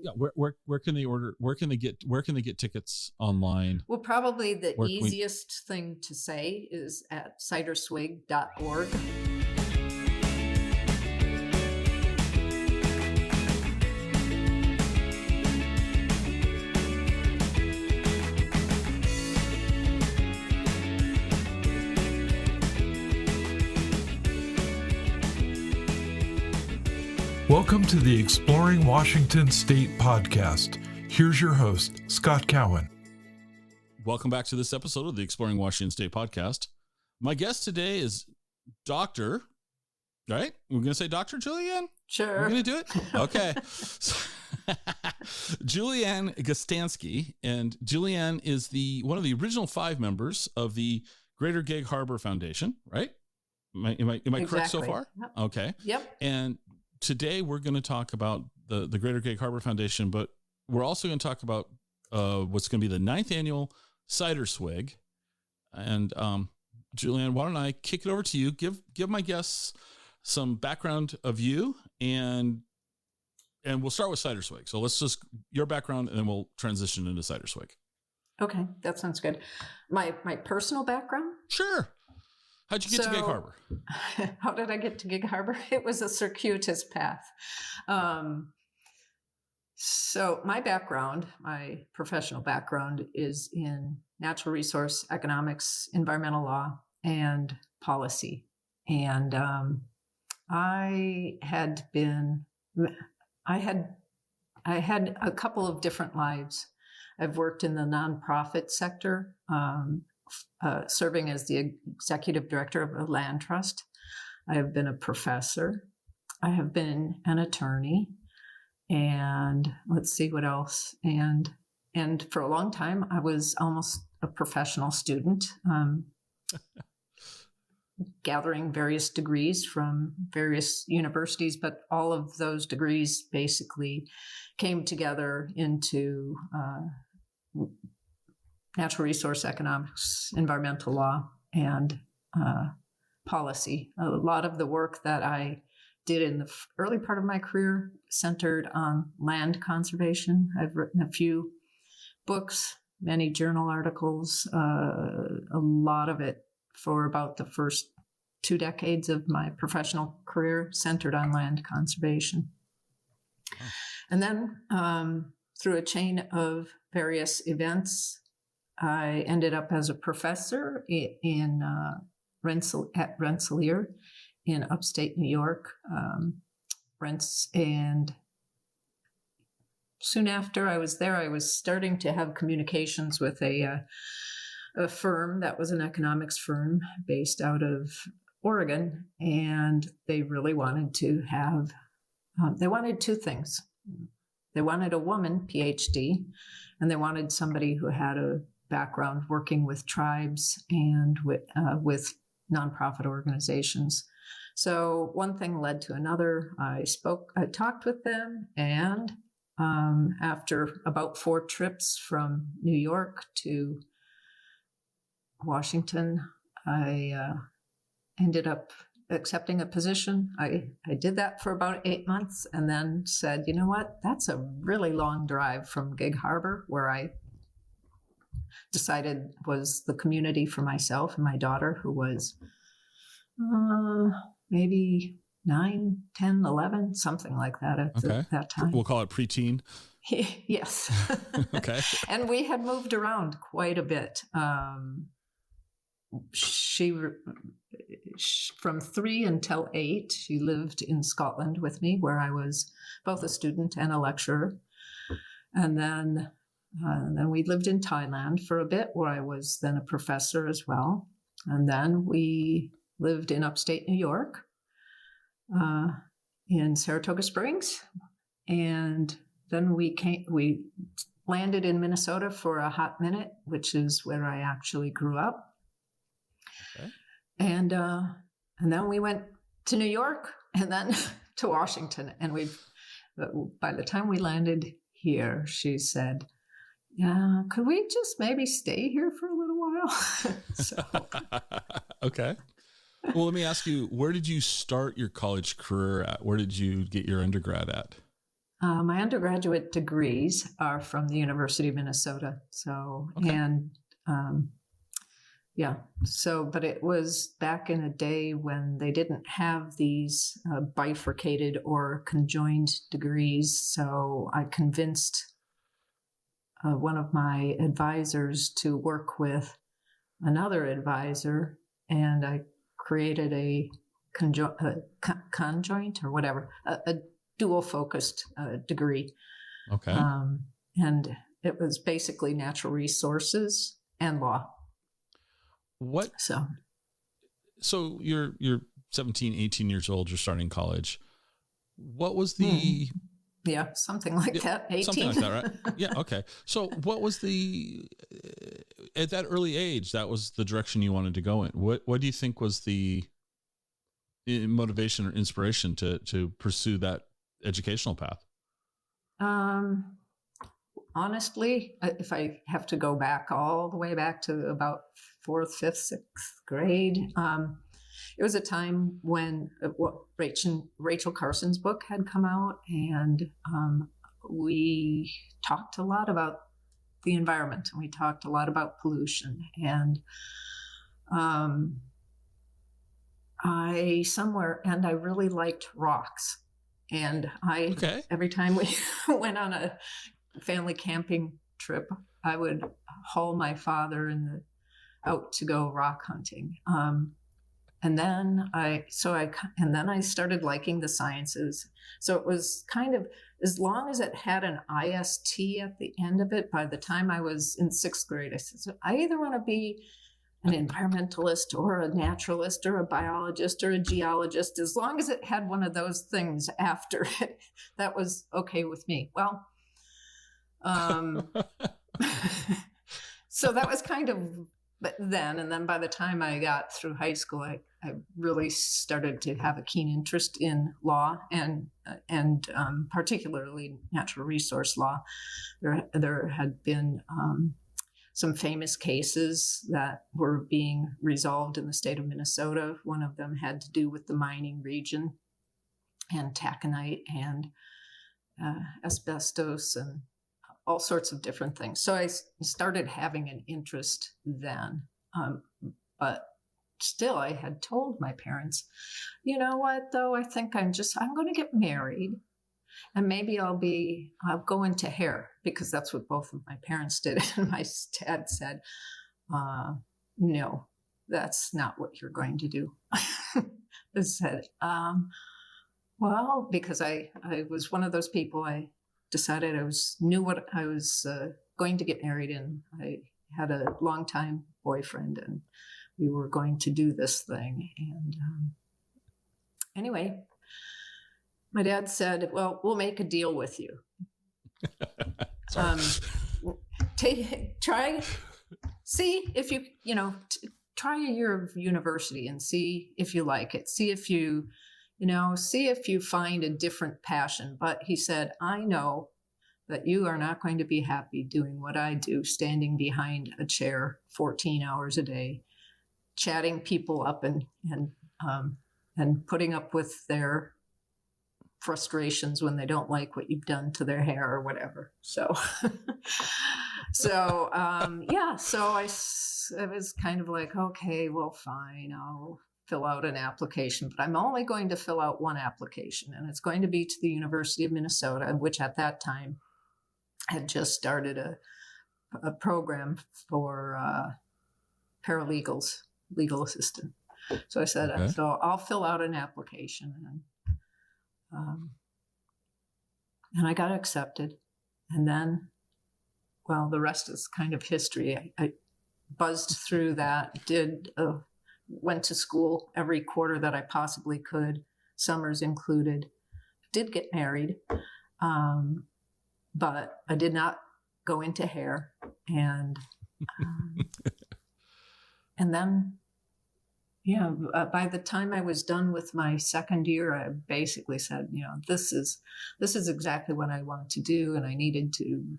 Yeah, where can they order? Where can they get tickets online? Well, probably the easiest thing to say is at ciderswig.org. Welcome to the Exploring Washington State podcast. Here's your host, Scott Cowan. Welcome back to this episode of the Exploring Washington State podcast. My guest today is Dr. Right? We're going to say Dr. Julianne? Sure. We're going to do it? Okay. Ann Gustanski. And Julianne is one of the original 5 members of the Greater Gig Harbor Foundation, right? Am I Exactly. correct so far? Yep. Okay. Yep. And today we're going to talk about the Greater Gig Harbor Foundation, but we're also going to talk about what's going to be the 9th annual Cider Swig. And Julianne, why don't I kick it over to you? Give my guests some background of you, and we'll start with Cider Swig. So let's just your background, and then we'll transition into Cider Swig. Okay, that sounds good. My personal background? Sure. How'd you get to Gig Harbor? How did I get to Gig Harbor? It was a circuitous path. So my background, my professional background, is in natural resource economics, environmental law, and policy. And I had a couple of different lives. I've worked in the nonprofit sector, serving as the executive director of a land trust. I have been a professor. I have been an attorney, and let's see what else. And for a long time, I was almost a professional student, gathering various degrees from various universities, but all of those degrees basically came together into natural resource economics, environmental law, and policy. A lot of the work that I did in the early part of my career centered on land conservation. I've written a few books, many journal articles, a lot of it for about the first 2 decades of my professional career centered on land conservation. Oh. And then through a chain of various events, I ended up as a professor at Rensselaer in upstate New York. And soon after I was there, I was starting to have communications with a firm that was an economics firm based out of Oregon, and they really wanted to have, they wanted 2 things. They wanted a woman, PhD, and they wanted somebody who had a background working with tribes and with nonprofit organizations. So one thing led to another. I talked with them, and after about 4 trips from New York to Washington, I ended up accepting a position. I did that for about 8 months, and then said, you know what, that's a really long drive from Gig Harbor, where I decided was the community for myself and my daughter, who was maybe 9, 10, 11, something like that at that time. We'll call it preteen. Yes. Okay. And we had moved around quite a bit. From 3 until 8, she lived in Scotland with me, where I was both a student and a lecturer. And then we lived in Thailand for a bit, where I was then a professor as well. And then we lived in upstate New York, in Saratoga Springs. And then we landed in Minnesota for a hot minute, which is where I actually grew up. Okay. And then we went to New York, and then to Washington. And by the time we landed here, she said, "Yeah, could we just maybe stay here for a little while?" Okay. Well, let me ask you, where did you start your college career at? Where did you get your undergrad at? My undergraduate degrees are from the University of Minnesota. So, Okay. and yeah, so, but it was back in a day when they didn't have these bifurcated or conjoined degrees. So I convinced one of my advisors to work with another advisor, and I created a conjoint or whatever, a dual focused degree. Okay. And it was basically natural resources and law. What? So you're 17, 18 years old, you're starting college. What was the... Yeah, something like that. 18. Something like that, right? Yeah. Okay. So what was at that early age, that was the direction you wanted to go in. What do you think was the motivation or inspiration to pursue that educational path? Honestly, if I have to go back all the way back to about 4th, 5th, 6th grade, it was a time when Rachel Carson's book had come out, and we talked a lot about the environment, and we talked a lot about pollution. And I really liked rocks. And every time we went on a family camping trip, I would haul my father out to go rock hunting. And then I started liking the sciences. So it was kind of, as long as it had an IST at the end of it, by the time I was in 6th grade, I said, so I either want to be an environmentalist or a naturalist or a biologist or a geologist. As long as it had one of those things after it, that was okay with me. Well, so that was kind of then. And then by the time I got through high school, I really started to have a keen interest in law and particularly natural resource law. There had been some famous cases that were being resolved in the state of Minnesota. One of them had to do with the mining region and taconite and asbestos and all sorts of different things. So I started having an interest then. But still, I had told my parents, you know what, though, I think I'm going to get married. And maybe I'll go into hair, because that's what both of my parents did. And my dad said, no, that's not what you're going to do. I said, well, because I was one of those people, I decided knew what I was going to get married in. I had a longtime boyfriend, and we were going to do this thing. And anyway, my dad said, well, we'll make a deal with you. See if try a year of university and see if you like it. See if you find a different passion. But he said, I know that you are not going to be happy doing what I do, standing behind a chair 14 hours a day, chatting people up and putting up with their frustrations when they don't like what you've done to their hair or whatever. So, I was kind of like, okay, well, fine, I'll fill out an application, but I'm only going to fill out one application, and it's going to be to the University of Minnesota, which at that time had just started a program for paralegals, legal assistant. So I said, okay. So I'll fill out an application, and I got accepted. And then, well, the rest is kind of history. I buzzed through that, went to school every quarter that I possibly could, summers included, did get married, but I did not go into hair. And and then, by the time I was done with my second year, I basically said, this is exactly what I want to do. And I needed to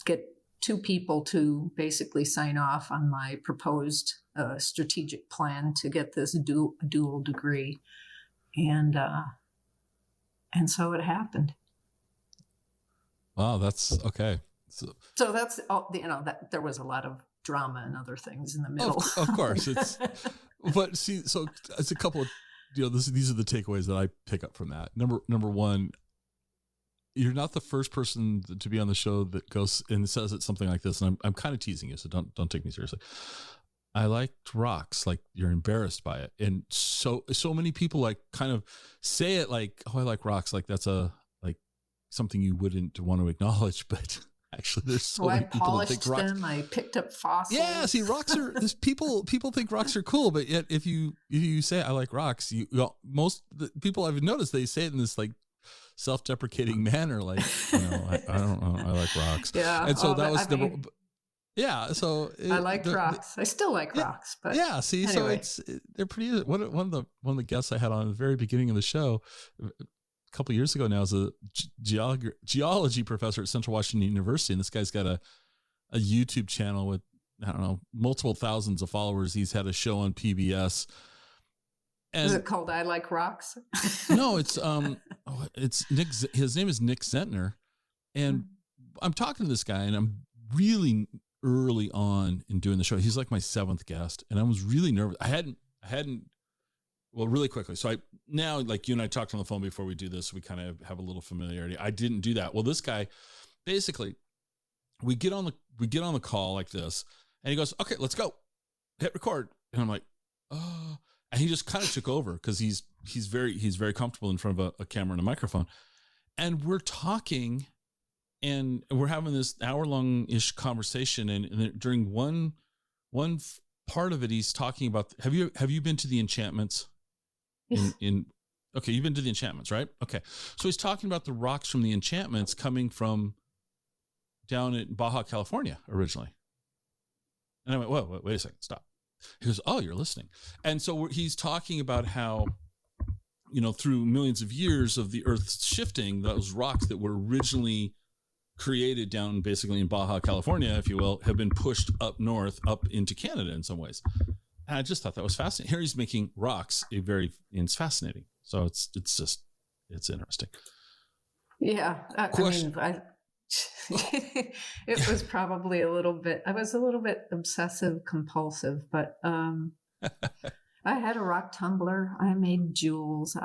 get 2 people to basically sign off on my proposed strategic plan to get this dual degree. And And so it happened. Wow, that's okay. So that's all, that there was a lot of drama and other things in the middle. Of course, but see, so it's a couple of, these are the takeaways that I pick up from that. Number one, you're not the first person to be on the show that goes and says it something like this. And I'm kind of teasing you, so don't take me seriously. I liked rocks. Like, you're embarrassed by it. And so many people like kind of say it like, oh, I like rocks. Like that's something you wouldn't want to acknowledge, but actually there's so many people that think rocks. Them. I picked up fossils. Yeah. See, rocks are people think rocks are cool, but yet if you say I like rocks, most people I've noticed, they say it in this like self-deprecating manner, like, I don't know, I like rocks. Yeah. And so that was yeah. So I liked rocks. I still like rocks, but yeah. See, anyway. So they're pretty. One of the guests I had on at the very beginning of the show a couple of years ago now is a geology professor at Central Washington University, and this guy's got a YouTube channel with, I don't know, multiple thousands of followers. He's had a show on PBS. And is it called I Like Rocks? No, it's Nick. His name is Nick Zentner, and I'm talking to this guy, and I'm really early on in doing the show. He's like my 7th guest, and I was really nervous. I hadn't. Well, really quickly. So now, like, you and I talked on the phone before we do this, we kind of have a little familiarity. I didn't do that. Well, this guy, basically, we get on the call like this, and he goes, "Okay, let's go, hit record," and I'm like, "Oh." And he just kind of took over because he's very comfortable in front of a camera and a microphone. And we're talking, and we're having this hour-long-ish conversation. And during one part of it, he's talking about, have you been to the enchantments? Okay, you've been to the enchantments, right? Okay. So he's talking about the rocks from the enchantments coming from down in Baja, California originally. And I went, whoa, wait a second, stop. He goes, "Oh, you're listening." And so he's talking about how, through millions of years of the Earth's shifting, those rocks that were originally created down basically in Baja, California, if you will, have been pushed up north, up into Canada in some ways. And I just thought that was fascinating. Here he's making rocks it's fascinating. So it's interesting. Yeah. It was probably I was a little bit obsessive compulsive, but I had a rock tumbler. I made jewels.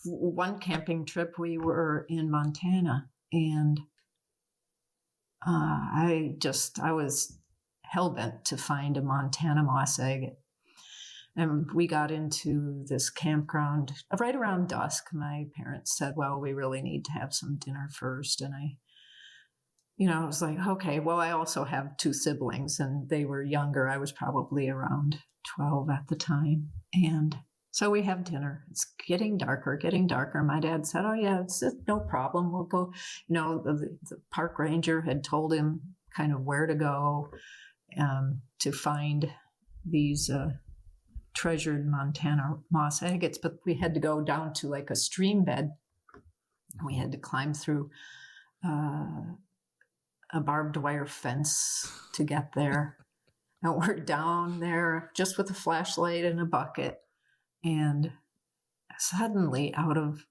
One camping trip, we were in Montana, and I was hell-bent to find a Montana moss agate. And we got into this campground right around dusk. My parents said, "Well, we really need to have some dinner first." And I was like, okay, well, I also have 2 siblings, and they were younger. I was probably around 12 at the time. And so we have dinner. It's getting darker. My dad said, "Oh, yeah, it's no problem. We'll go." The park ranger had told him kind of where to go to find these treasured Montana moss agates, but we had to go down to like a stream bed. We had to climb through a barbed wire fence to get there. And we're down there just with a flashlight and a bucket. And suddenly, out of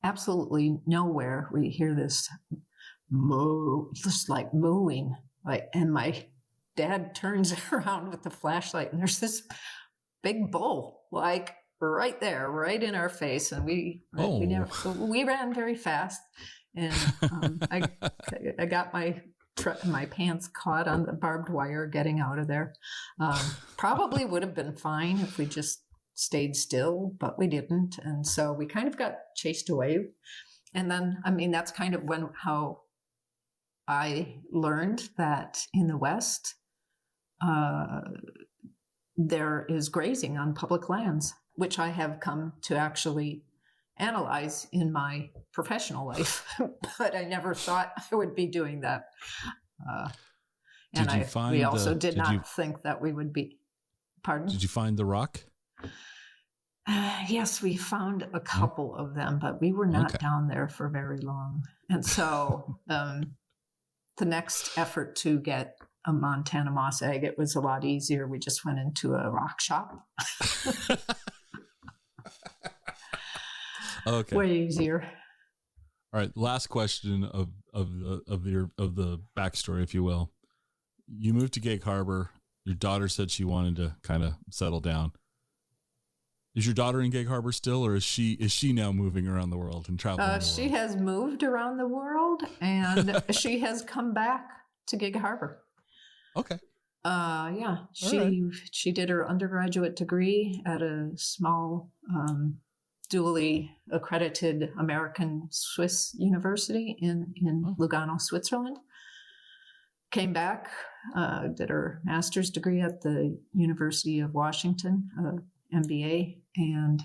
absolutely nowhere, we hear this moo, just like mooing. And my dad turns around with the flashlight, and there's this big bull, like right there, right in our face. And we ran very fast, and I got my pants caught on the barbed wire getting out of there. Probably would have been fine if we just stayed still, but we didn't. And so we kind of got chased away. And then, that's kind of how I learned that in the West, there is grazing on public lands, which I have come to actually analyze in my professional life, but I never thought I would be doing that. We also did not think that we would be. Pardon? Did you find the rock? Yes, we found a couple of them, but we were not down there for very long. And so the next effort to get a Montana moss agate was a lot easier. We just went into a rock shop. Okay. Way easier. All right. Last question of the backstory, if you will. You moved to Gig Harbor. Your daughter said she wanted to kind of settle down. Is your daughter in Gig Harbor still, or is she now moving around the world and traveling? She has moved around the world, and she has come back to Gig Harbor. Okay. Yeah. She did her undergraduate degree at a small, dually accredited American Swiss university in Lugano, Switzerland. Came back, did her master's degree at the University of Washington, MBA, and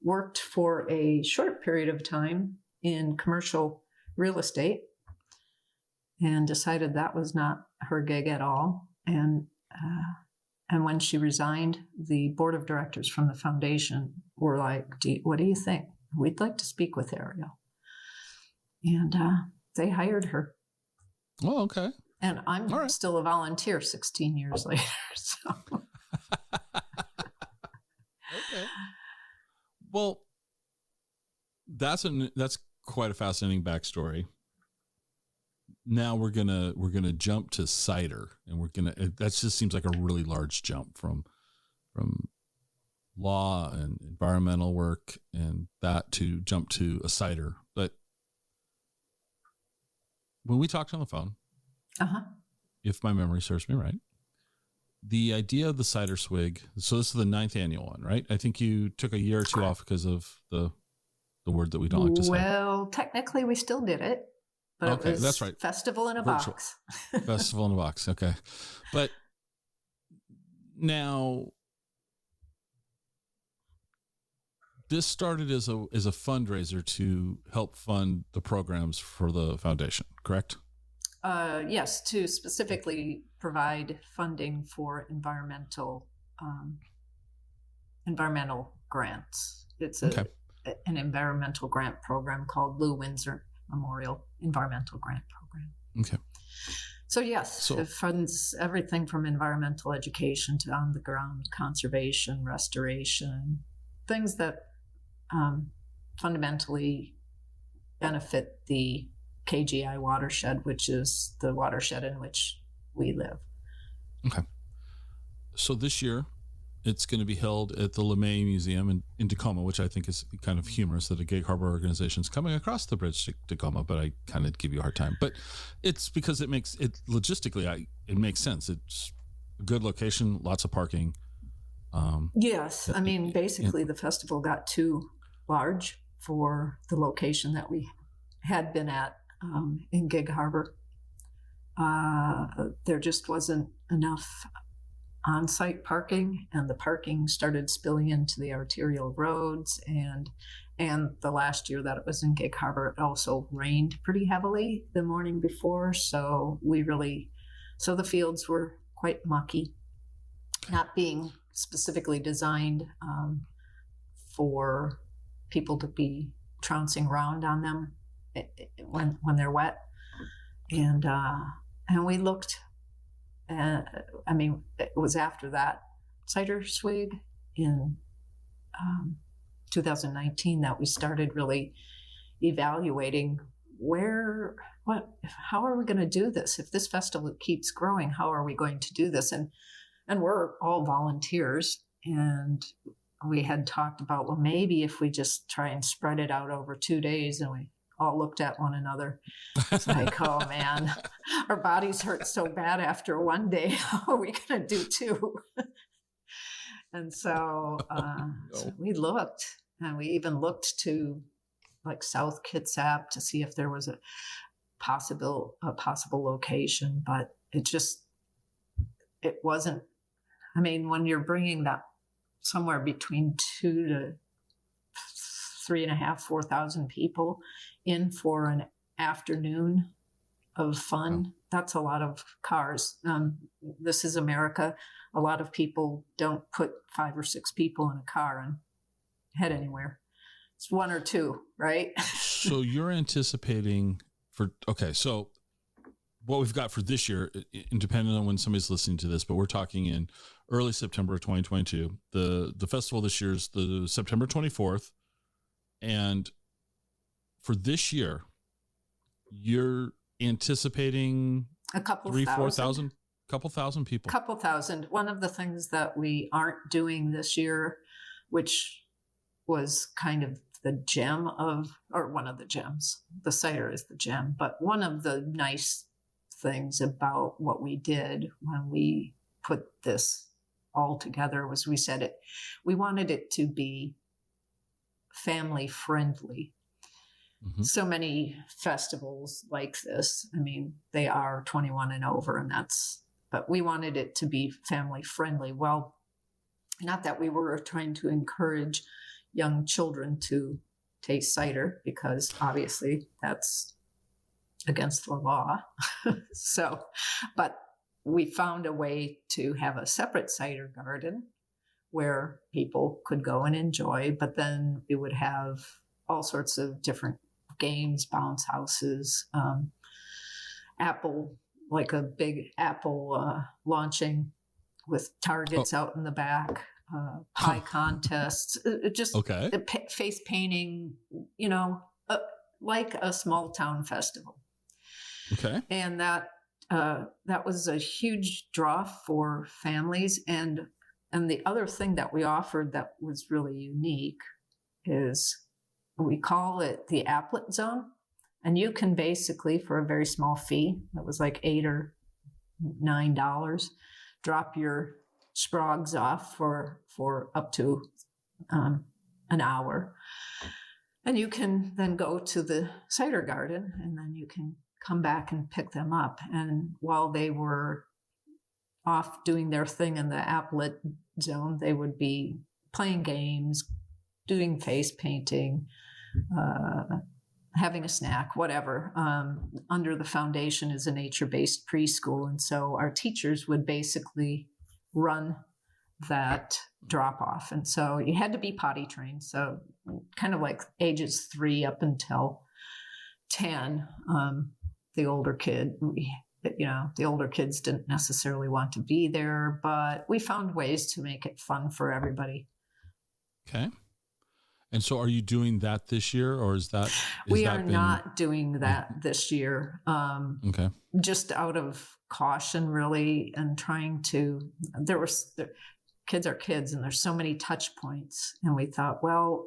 worked for a short period of time in commercial real estate, and decided that was not her gig at all. And when she resigned, the board of directors from the foundation were like, what do you think? We'd like to speak with Ariel. And they hired her. Oh, okay. And I'm still a volunteer 16 years later. So. Okay. Well, that's quite a fascinating backstory. Now we're gonna jump to cider, and that just seems like a really large jump from law and environmental work and that to jump to a cider. But when we talked on the phone, if my memory serves me right, the idea of the Cider Swig. So this is the 9th annual one, right? I think you took a year or two off because of the word that we don't like to say. Well, technically we still did it. But okay, it was that's right. Festival in a Virtual. box. Festival in a box. Okay. But now this started as a fundraiser to help fund the programs for the foundation, correct? Yes, to specifically provide funding for environmental grants. It's an environmental grant program called Lou Windsor Memorial Environmental Grant Program. Okay. So yes, it funds everything from environmental education to on-the-ground conservation, restoration, things that fundamentally benefit the KGI watershed, which is the watershed in which we live. Okay. So this year, it's going to be held at the LeMay Museum in Tacoma, which I think is kind of humorous that a Gig Harbor organization is coming across the bridge to Tacoma, but I kind of give you a hard time. But it's because it logistically, it makes sense. It's a good location, lots of parking. Yes. I mean, basically the festival got too large for the location that we had been at in Gig Harbor. There just wasn't enough on-site parking, and the parking started spilling into the arterial roads. And the last year that it was in Gig Harbor, it also rained pretty heavily the morning before. So the fields were quite mucky, not being specifically designed for people to be trouncing around on them when they're wet. And we looked. It was after that Cider Swig in 2019 that we started really evaluating how are we going to do this? If this festival keeps growing, how are we going to do this? And we're all volunteers, and we had talked about, well, maybe if we just try and spread it out over 2 days. And we all looked at one another. It's like, oh man, our bodies hurt so bad after one day. How are we going to do 2? And so, so we looked, and we even looked to like South Kitsap to see if there was a possible location, but it wasn't. I mean, when you're bringing that somewhere between 2,000 to 3,500, 4,000 people in for an afternoon of fun, that's a lot of cars. This is America. A lot of people don't put 5 or 6 people in a car and head anywhere. It's 1 or 2, right? So you're anticipating so what we've got for this year, depending on when somebody's listening to this, but we're talking in early September of 2022. The festival this year is the September 24th And for this year, you're anticipating A couple 4,000, couple thousand people. Couple thousand. One of the things that we aren't doing this year, which was kind of the gem of, or one of the gems, the cider is the gem, but one of the nice things about what we did when we put this all together was we wanted it to be family friendly. Mm-hmm. So many festivals like this, I mean, they are 21 and over, but we wanted it to be family friendly. Well, not that we were trying to encourage young children to taste cider, because obviously that's against the law. But we found a way to have a separate cider garden where people could go and enjoy, but then we would have all sorts of different games, bounce houses, like a big apple launching with targets out in the back, pie contests, just face painting, like a small town festival. Okay. And that was a huge draw for families. And the other thing that we offered that was really unique is we call it the applet zone. And you can basically, for a very small fee, that was like $8 or $9, drop your sprogs off for up to an hour. And you can then go to the cider garden, and then you can come back and pick them up. And while they were off doing their thing in the applet zone, they would be playing games, doing face painting, having a snack, whatever. Under the foundation is a nature-based preschool. And so our teachers would basically run that drop off. And so you had to be potty trained. So kind of like ages 3 up until 10, the older kids didn't necessarily want to be there, but we found ways to make it fun for everybody. Okay. And so are you doing that this year, or we are not doing that this year. Okay. Just out of caution, really, and trying to, kids are kids, and there's so many touch points. And we thought, well,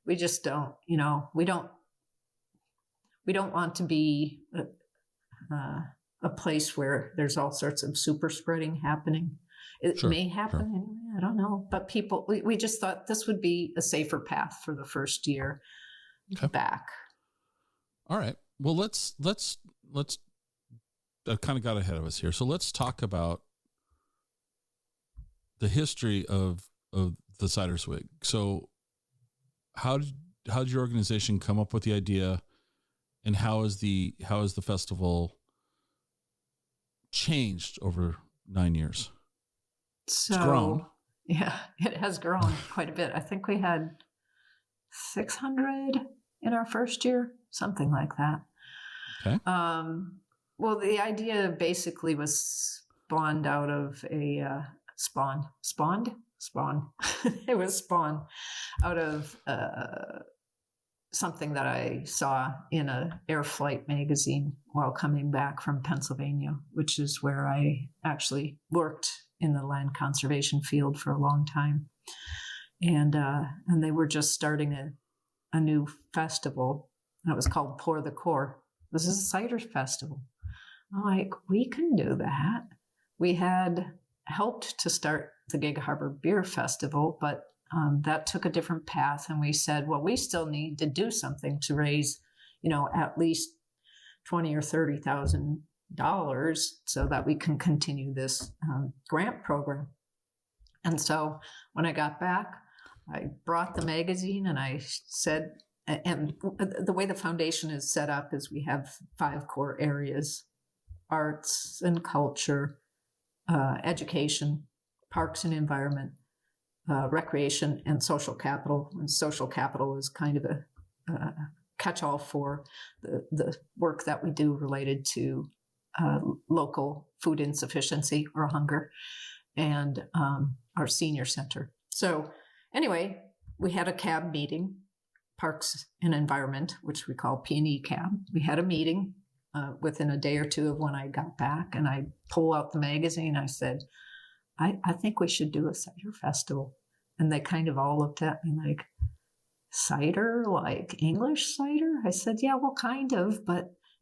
we just don't, we don't want to be a place where there's all sorts of super spreading happening. It may happen anyway, I don't know. But we just thought this would be a safer path for the first year back. All right. Well, let's kind of got ahead of us here. So let's talk about the history of the Cider Swig. So how did your organization come up with the idea, and how is the festival changed over 9 years? So, it's grown. Yeah, it has grown quite a bit. I think we had 600 in our first year, something like that. Okay. Well, the idea basically was spawned out of a spawned. It was spawned out of something that I saw in a air flight magazine while coming back from Pennsylvania, which is where I actually worked in the land conservation field for a long time. And they were just starting a new festival, and it was called Pour the Core. This is a cider festival. I'm like, we can do that. We had helped to start the Gig Harbor Beer Festival, but that took a different path. And we said, well, we still need to do something to raise, at least $20,000 or $30,000 so that we can continue this grant program. And so when I got back, I brought the magazine and I said, and the way the foundation is set up is we have 5 core areas: arts and culture, education, parks and environment, recreation, and social capital. And social capital is kind of a catch-all for the work that we do related to local food insufficiency or hunger, and our senior center. So anyway, we had a CAB meeting Parks and Environment, which we call P&E CAB. We had a meeting within a day or two of when I got back, and I pulled out the magazine. I said, I think we should do a cider festival. And they kind of all looked at me like, cider, like English cider? I said, yeah, well, kind of.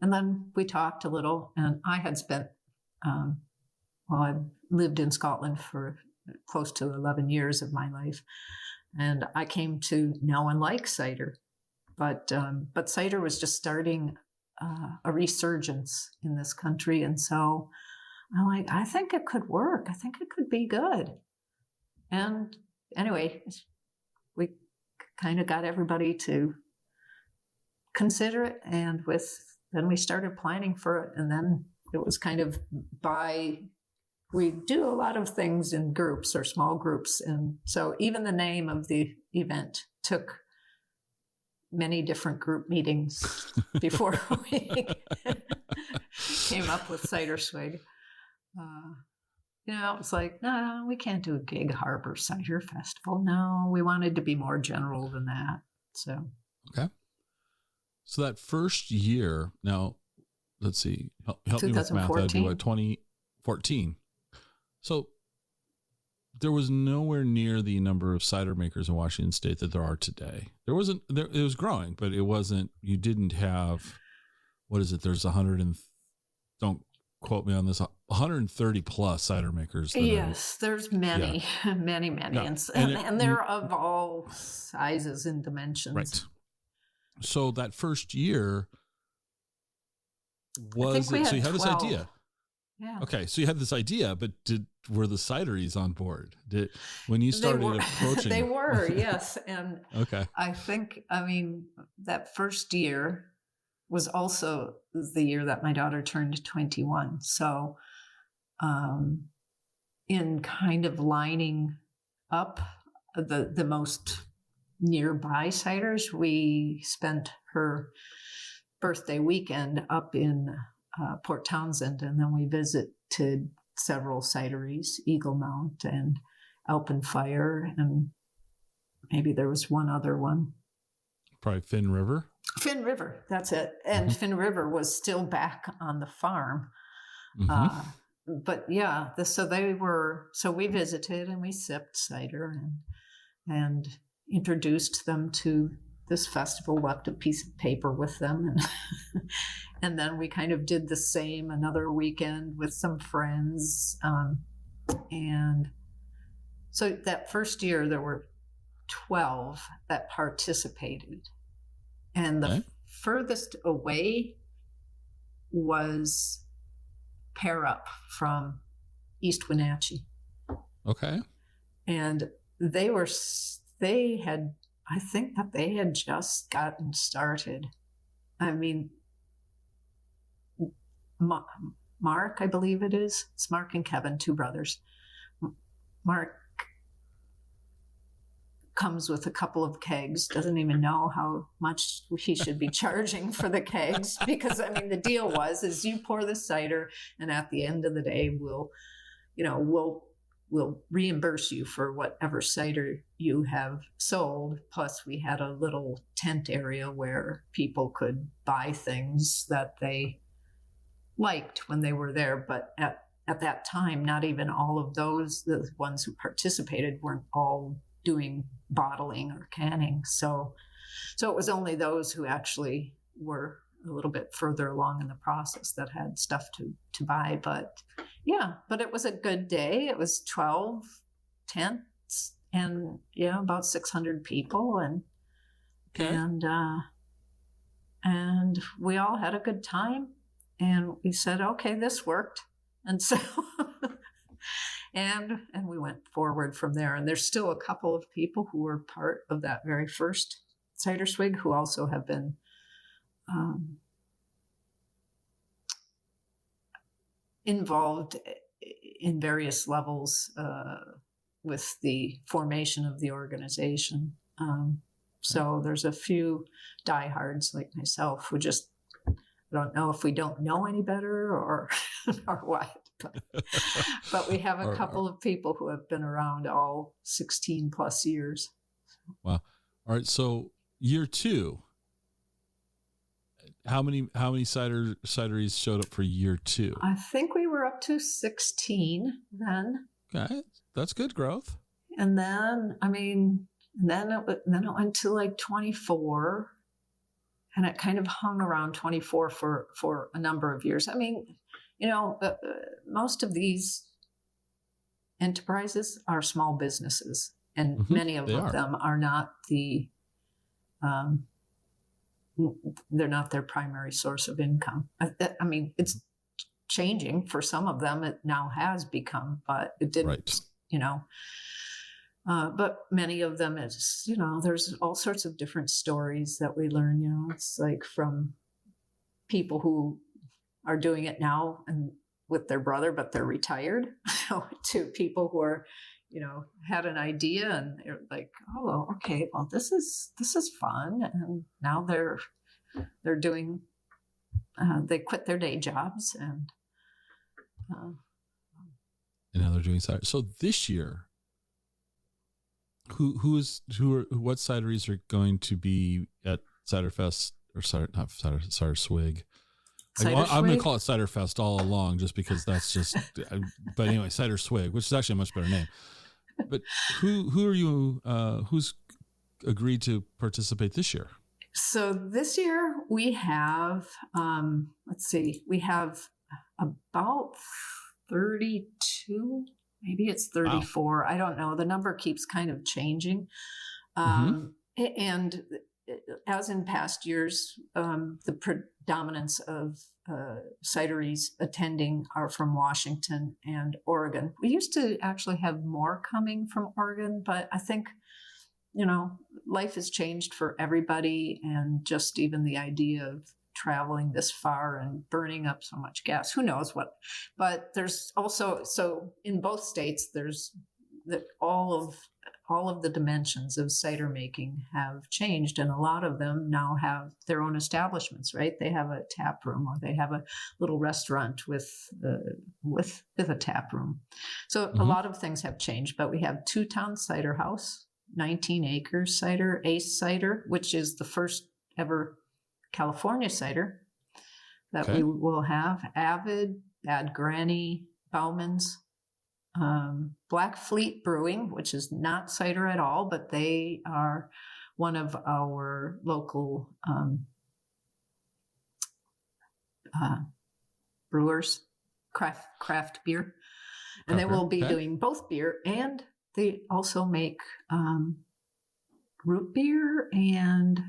And then we talked a little, and I had spent, I lived in Scotland for close to 11 years of my life. And I came to know and like cider. But cider was just starting a resurgence in this country. And so I'm like, I think it could work. I think it could be good. And anyway, we kind of got everybody to consider it. And then we started planning for it. And then it was kind of we do a lot of things in groups or small groups. And so even the name of the event took many different group meetings before we came up with Cider Swig. It was like, no, we can't do a Gig Harbor Cider Festival. No, we wanted to be more general than that. So, okay. So that first year, now, let's see, help me with math. That'd be what, 2014. So there was nowhere near the number of cider makers in Washington State that there are today. It was growing, but it wasn't, you didn't have, what is it? There's don't quote me on this, 130 plus cider makers. Yes, there's many, yeah. many. Yeah. And they're of all sizes and dimensions. Right. So that first year so you had 12. This idea. Yeah. Okay. So you had this idea, but were the cideries on board? When you started approaching? They were, yes. And okay. I mean, that first year was also the year that my daughter turned 21. So in kind of lining up the most nearby ciders, we spent her birthday weekend up in Port Townsend, and then we visited several cideries, Eagle Mount and Alpenfire, and maybe there was one other one. Probably Finn River. Finn River, that's it. And mm-hmm. Finn River was still back on the farm. Mm-hmm. But yeah, so we visited and we sipped cider and introduced them to this festival, left a piece of paper with them. And then we kind of did the same another weekend with some friends. And so that first year there were 12 that participated. And the furthest away was Pair Up from East Wenatchee. Okay. And I think that they had just gotten started. I mean, Mark, I believe it is. It's Mark and Kevin, two brothers. Mark comes with a couple of kegs, doesn't even know how much he should be charging for the kegs, because I mean the deal is you pour the cider, and at the end of the day we'll reimburse you for whatever cider you have sold. Plus we had a little tent area where people could buy things that they liked when they were there, but at that time not even all of those, the ones who participated, weren't all doing bottling or canning. So it was only those who actually were a little bit further along in the process that had stuff to buy. But it was a good day. It was 12 tents and about 600 people, and we all had a good time, and we said, okay, this worked. And so And we went forward from there. And there's still a couple of people who were part of that very first Cider Swig who also have been involved in various levels with the formation of the organization. So there's a few diehards like myself who just don't know if we don't know any better or what. But we have a couple of people who have been around all 16 plus years. Wow. All right. So year 2, how many cideries showed up for year 2? I think we were up to 16 then. Okay, that's good growth. And then, then it went to like 24, and it kind of hung around 24 for a number of years. Most of these enterprises are small businesses, and many of them are not they're not their primary source of income. It's changing for some of them. It now has become, but it didn't, but many of them is, there's all sorts of different stories that we learn, it's like from people who are doing it now and with their brother, but they're retired, to people who are, had an idea and they're like, oh, okay, well, this is fun. And now they're doing, they quit their day jobs and now they're doing cider. So this year, what cideries are going to be at Cider Fest or Cider Swig? I'm going to call it Cider Fest all along, just because that's just. But anyway, Cider Swig, which is actually a much better name. But who are you? Who's agreed to participate this year? So this year we have, we have about 32. Maybe it's 34. Wow. I don't know. The number keeps kind of changing. And as in past years, the predominance of cideries attending are from Washington and Oregon. We used to actually have more coming from Oregon, but I think, life has changed for everybody, and just even the idea of traveling this far and burning up so much gas, who knows what. But there's also, so in both states, there's all of the dimensions of cider making have changed, and a lot of them now have their own establishments, right? They have a tap room, or they have a little restaurant with a tap room. So a lot of things have changed, but we have Two Town Cider House, 19 Acres Cider, Ace Cider, which is the first ever California cider that we will have, Avid, Bad Granny, Bauman's, Black Fleet Brewing, which is not cider at all, but they are one of our local brewers, craft beer. And they will be doing both beer, and they also make root beer and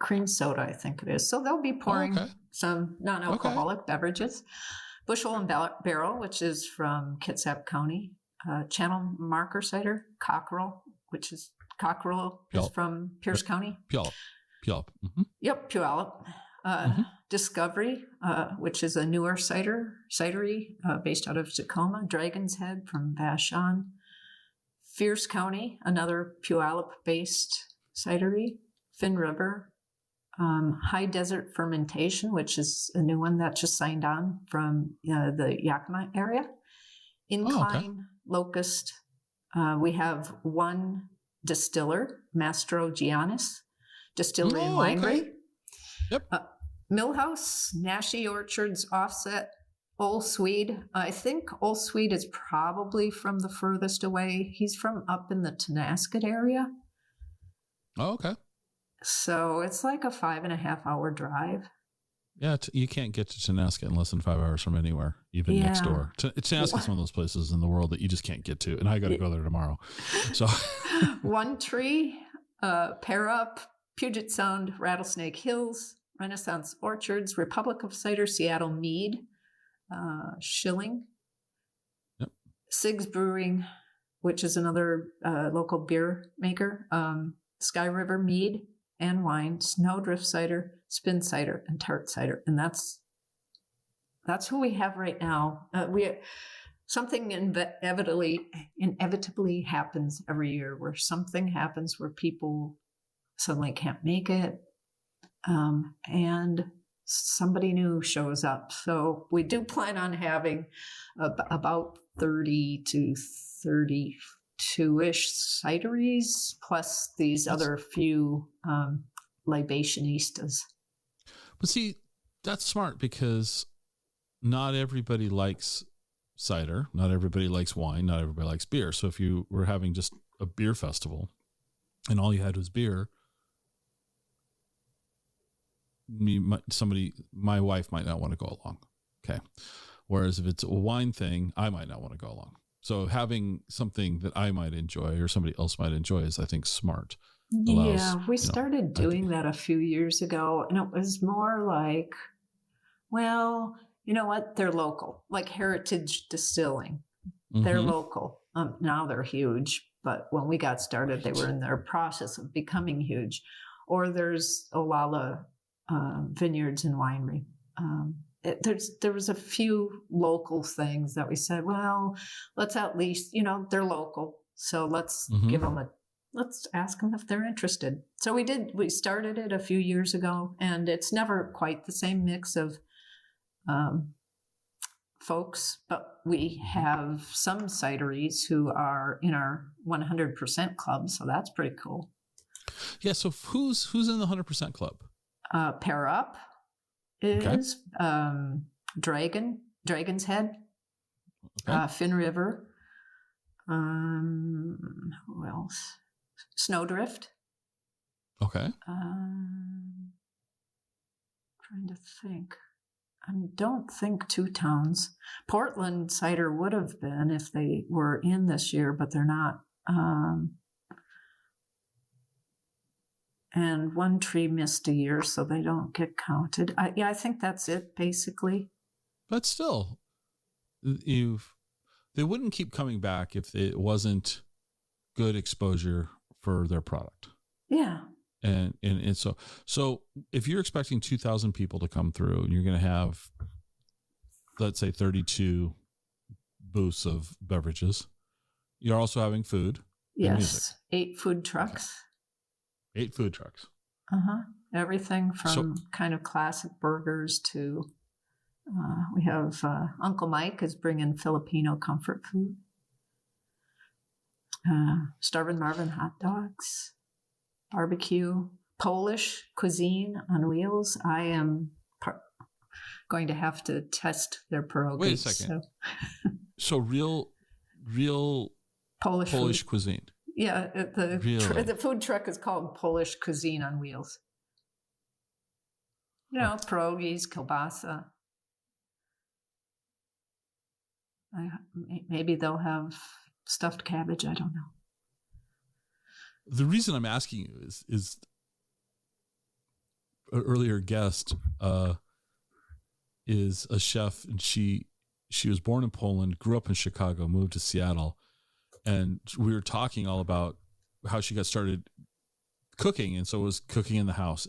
cream soda, I think it is. So they'll be pouring some non-alcoholic beverages. Bushel and Barrel, which is from Kitsap County. Channel Marker Cider, Cockerel, is from Pierce County. Puyallup. Yep, Puyallup. Discovery, which is a newer cidery based out of Tacoma. Dragon's Head from Vashon. Fierce County, another Puyallup-based cidery. Finn River. High Desert Fermentation, which is a new one that just signed on from the Yakima area. Incline, Locust. We have one distiller, Mastro Giannis Distillery and Winery. Yep. Millhouse, Nashi Orchards, Offset, Old Swede. I think Old Swede is probably from the furthest away. He's from up in the Tonasket area. Oh, okay. So it's like a 5.5 hour drive. Yeah, you can't get to Tonasket in less than 5 hours from anywhere, even next door. Tonasket is one of those places in the world that you just can't get to, and I got to go there tomorrow. So, One Tree, Pair Up, Puget Sound, Rattlesnake Hills, Renaissance Orchards, Republic of Cider, Seattle Mead, Schilling, Sig's Brewing, which is another local beer maker, Sky River Mead and Wine, Snowdrift Cider, Spin Cider, and Tart Cider. And that's who we have right now. Something inevitably happens every year, where something happens where people suddenly can't make it, and somebody new shows up. So we do plan on having about 30 to 32 2-ish cideries, plus these other few libationistas. But see, that's smart because not everybody likes cider. Not everybody likes wine. Not everybody likes beer. So if you were having just a beer festival and all you had was beer, my wife might not want to go along. Okay. Whereas if it's a wine thing, I might not want to go along. So having something that I might enjoy or somebody else might enjoy is, I think, smart. We started doing that a few years ago, and it was more like, well, you know what? They're local, like Heritage Distilling. They're local. Now they're huge, but when we got started, they were in their process of becoming huge. Or there's Olala Vineyards and Winery. There was a few local things that we said, well, let's at least, they're local. So let's let's ask them if they're interested. So we started it a few years ago, and it's never quite the same mix of folks, but we have some cideries who are in our 100% club. So that's pretty cool. Yeah. So who's in the 100% club? Pair Up is Dragon's Head, Fin River. Who else? Snowdrift. Okay. Trying to think. I don't think Two Towns. Portland Cider would have been if they were in this year, but they're not. And One Tree missed a year, so they don't get counted. I think that's it, basically. But still, they wouldn't keep coming back if it wasn't good exposure for their product. Yeah. And so if you're expecting 2,000 people to come through and you're going to have, let's say, 32 booths of beverages, you're also having food. Yes. Music. 8 food trucks. 8 food trucks. Everything from kind of classic burgers to we have Uncle Mike is bringing Filipino comfort food. Starvin' Marvin hot dogs, barbecue, Polish cuisine on wheels. I am going to have to test their pierogies. Wait a second. So real Polish cuisine. Yeah, the food truck is called Polish Cuisine on Wheels. Pierogies, kielbasa. Maybe they'll have stuffed cabbage. I don't know. The reason I'm asking you is an earlier guest is a chef, and she was born in Poland, grew up in Chicago, moved to Seattle. And we were talking all about how she got started cooking. And so it was cooking in the house,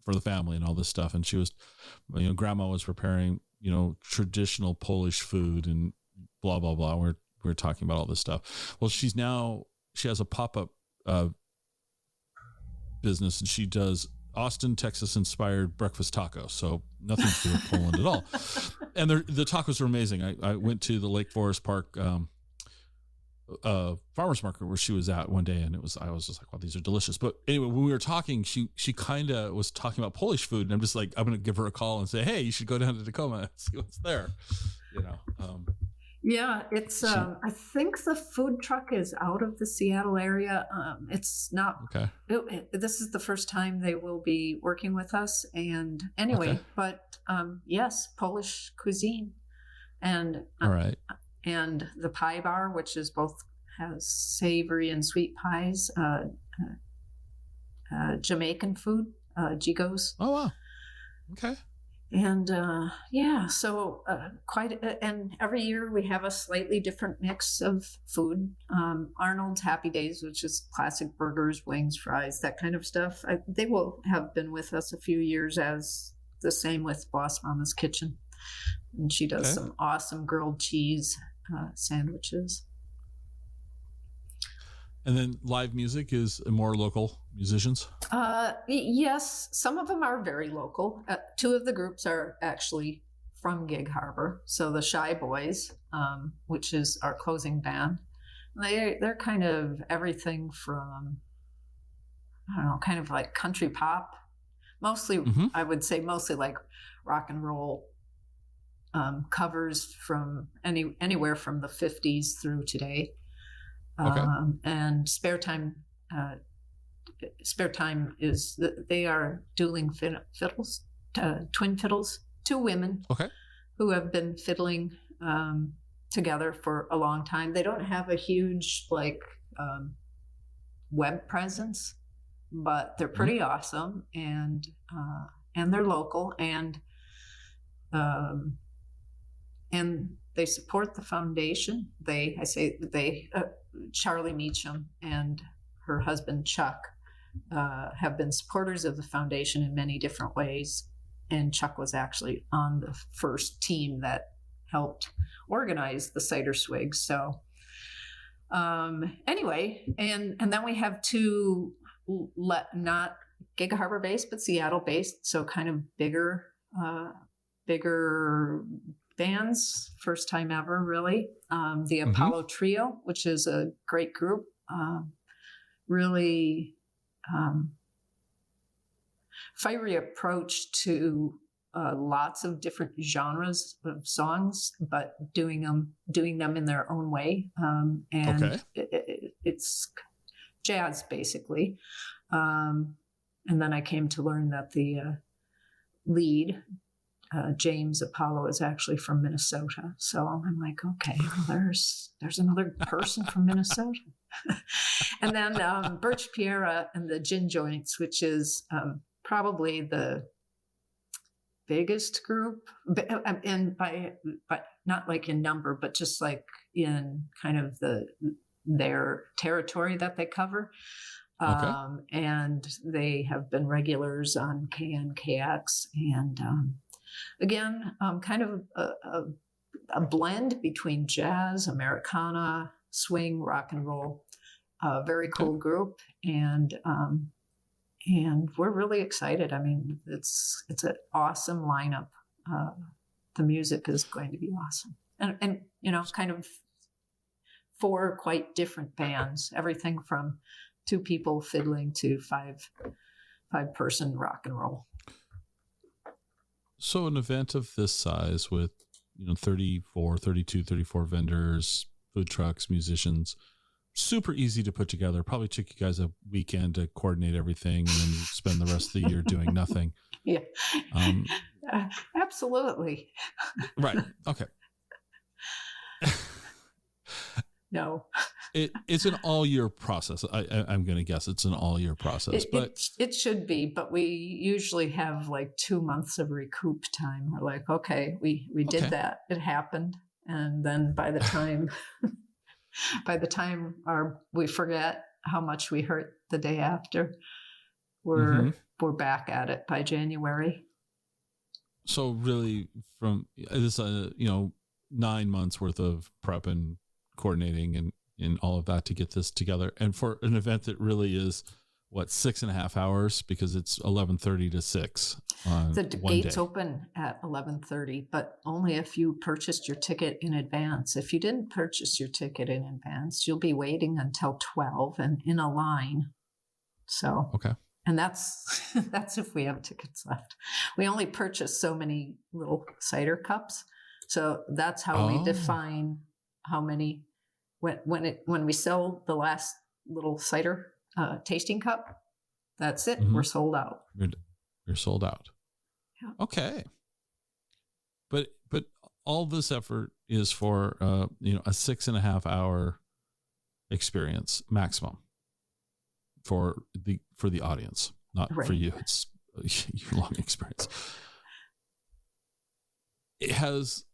for the family and all this stuff. And she was, grandma was preparing, traditional Polish food and blah, blah, blah. We're talking about all this stuff. Well, she has a pop-up business, and she does Austin, Texas inspired breakfast tacos. So nothing to do with Poland at all. And the tacos are amazing. I went to the Lake Forest Park, farmer's market where she was at one day, and I was just like, wow, these are delicious. But anyway, when we were talking, she kind of was talking about Polish food, and I'm just like, I'm going to give her a call and say, hey, you should go down to Tacoma and see what's there. Yeah, it's I think the food truck is out of the Seattle area. It's not okay. This is the first time they will be working with us, and anyway, but yes, Polish cuisine, and all right. And the pie bar, which is has savory and sweet pies, Jamaican food, Jigos. Oh, wow. Okay. And so and every year we have a slightly different mix of food. Arnold's Happy Days, which is classic burgers, wings, fries, that kind of stuff. They will have been with us a few years, as the same with Boss Mama's Kitchen. And she does some awesome grilled cheese sandwiches. And then live music is more local musicians? Yes, some of them are very local. 2 of the groups are actually from Gig Harbor. So the Shy Boys, which is our closing band, They're kind of everything from, I don't know, kind of like country pop, mostly. Mm-hmm. I would say mostly like rock and roll covers from anywhere from the 50s through today. Okay. And Spare Time is they are dueling fiddles, twin fiddles, two women who have been fiddling together for a long time. They don't have a huge web presence, but they're pretty awesome, and they're local, and they support the foundation. Charlie Meacham and her husband Chuck have been supporters of the foundation in many different ways, and Chuck was actually on the first team that helped organize the Cider Swig. So anyway, and then we have two not Gig Harbor based, but Seattle based, so kind of bigger bands, first time ever, really. The Apollo Trio, which is a great group, really fiery approach to lots of different genres of songs, but doing them in their own way. And it's jazz, basically. And then I came to learn that the lead, James Apollo, is actually from Minnesota. So I'm like, okay, well, there's another person from Minnesota. And then Birch Piera and the Gin Joints, which is probably the biggest group, and by not like in number, but just like in kind of their territory that they cover. And they have been regulars on KNKX, and again, kind of a blend between jazz, Americana, swing, rock and roll. Very cool group, and we're really excited. I mean, it's an awesome lineup. The music is going to be awesome, and kind of 4 quite different bands, everything from 2 people fiddling to 5-person rock and roll. So an event of this size with 34 vendors, food trucks, musicians, super easy to put together. Probably took you guys a weekend to coordinate everything, and then you spend the rest of the year doing nothing. Yeah. Absolutely. Right. Okay. No. It's an all-year process. I'm going to guess it's an all-year process, but it should be. But we usually have like 2 months of recoup time. We're like, okay, we did that. It happened, and then by the time we forget how much we hurt the day after, we're back at it by January. So really, from this 9 months worth of prep and coordinating and all of that to get this together, and for an event that really is 6.5 hours, because it's 11:30 to 6 on the gates day. Open at 11:30, but only if you purchased your ticket in advance. If you didn't purchase your ticket in advance, you'll be waiting until 12 and in a line. So and that's if we have tickets left. We only purchase so many little cider cups, so that's how we define how many. When we sell the last little cider tasting cup, that's it. We're sold out. You're sold out. Yeah. Okay. But all this effort is for a 6.5 hour experience maximum for the audience, not for you. It's a year-long experience. It has.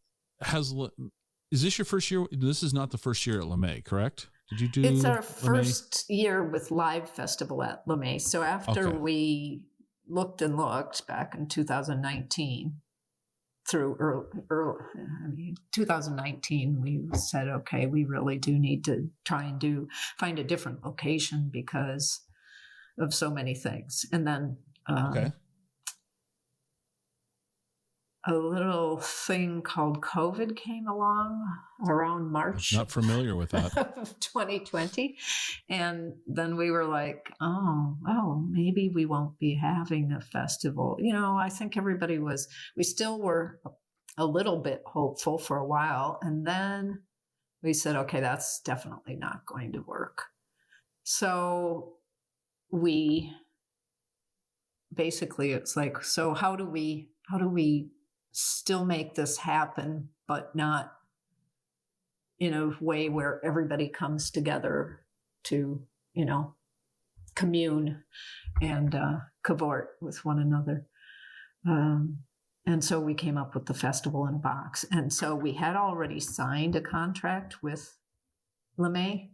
Is this your first year? This is not the first year at LeMay, correct? Did you do? It's our LeMay? first year with live festival at LeMay. So after we looked back in 2019, through 2019, we said, okay, we really do need to try and find a different location because of so many things. And then a little thing called COVID came along around March. Not familiar with that. Of 2020. And then we were like, oh, maybe we won't be having a festival. I think we still were a little bit hopeful for a while. And then we said, okay, that's definitely not going to work. So we basically, it's like, so how do we still make this happen, but not in a way where everybody comes together to, commune and cavort with one another. And so we came up with the Festival in a Box. And so we had already signed a contract with LeMay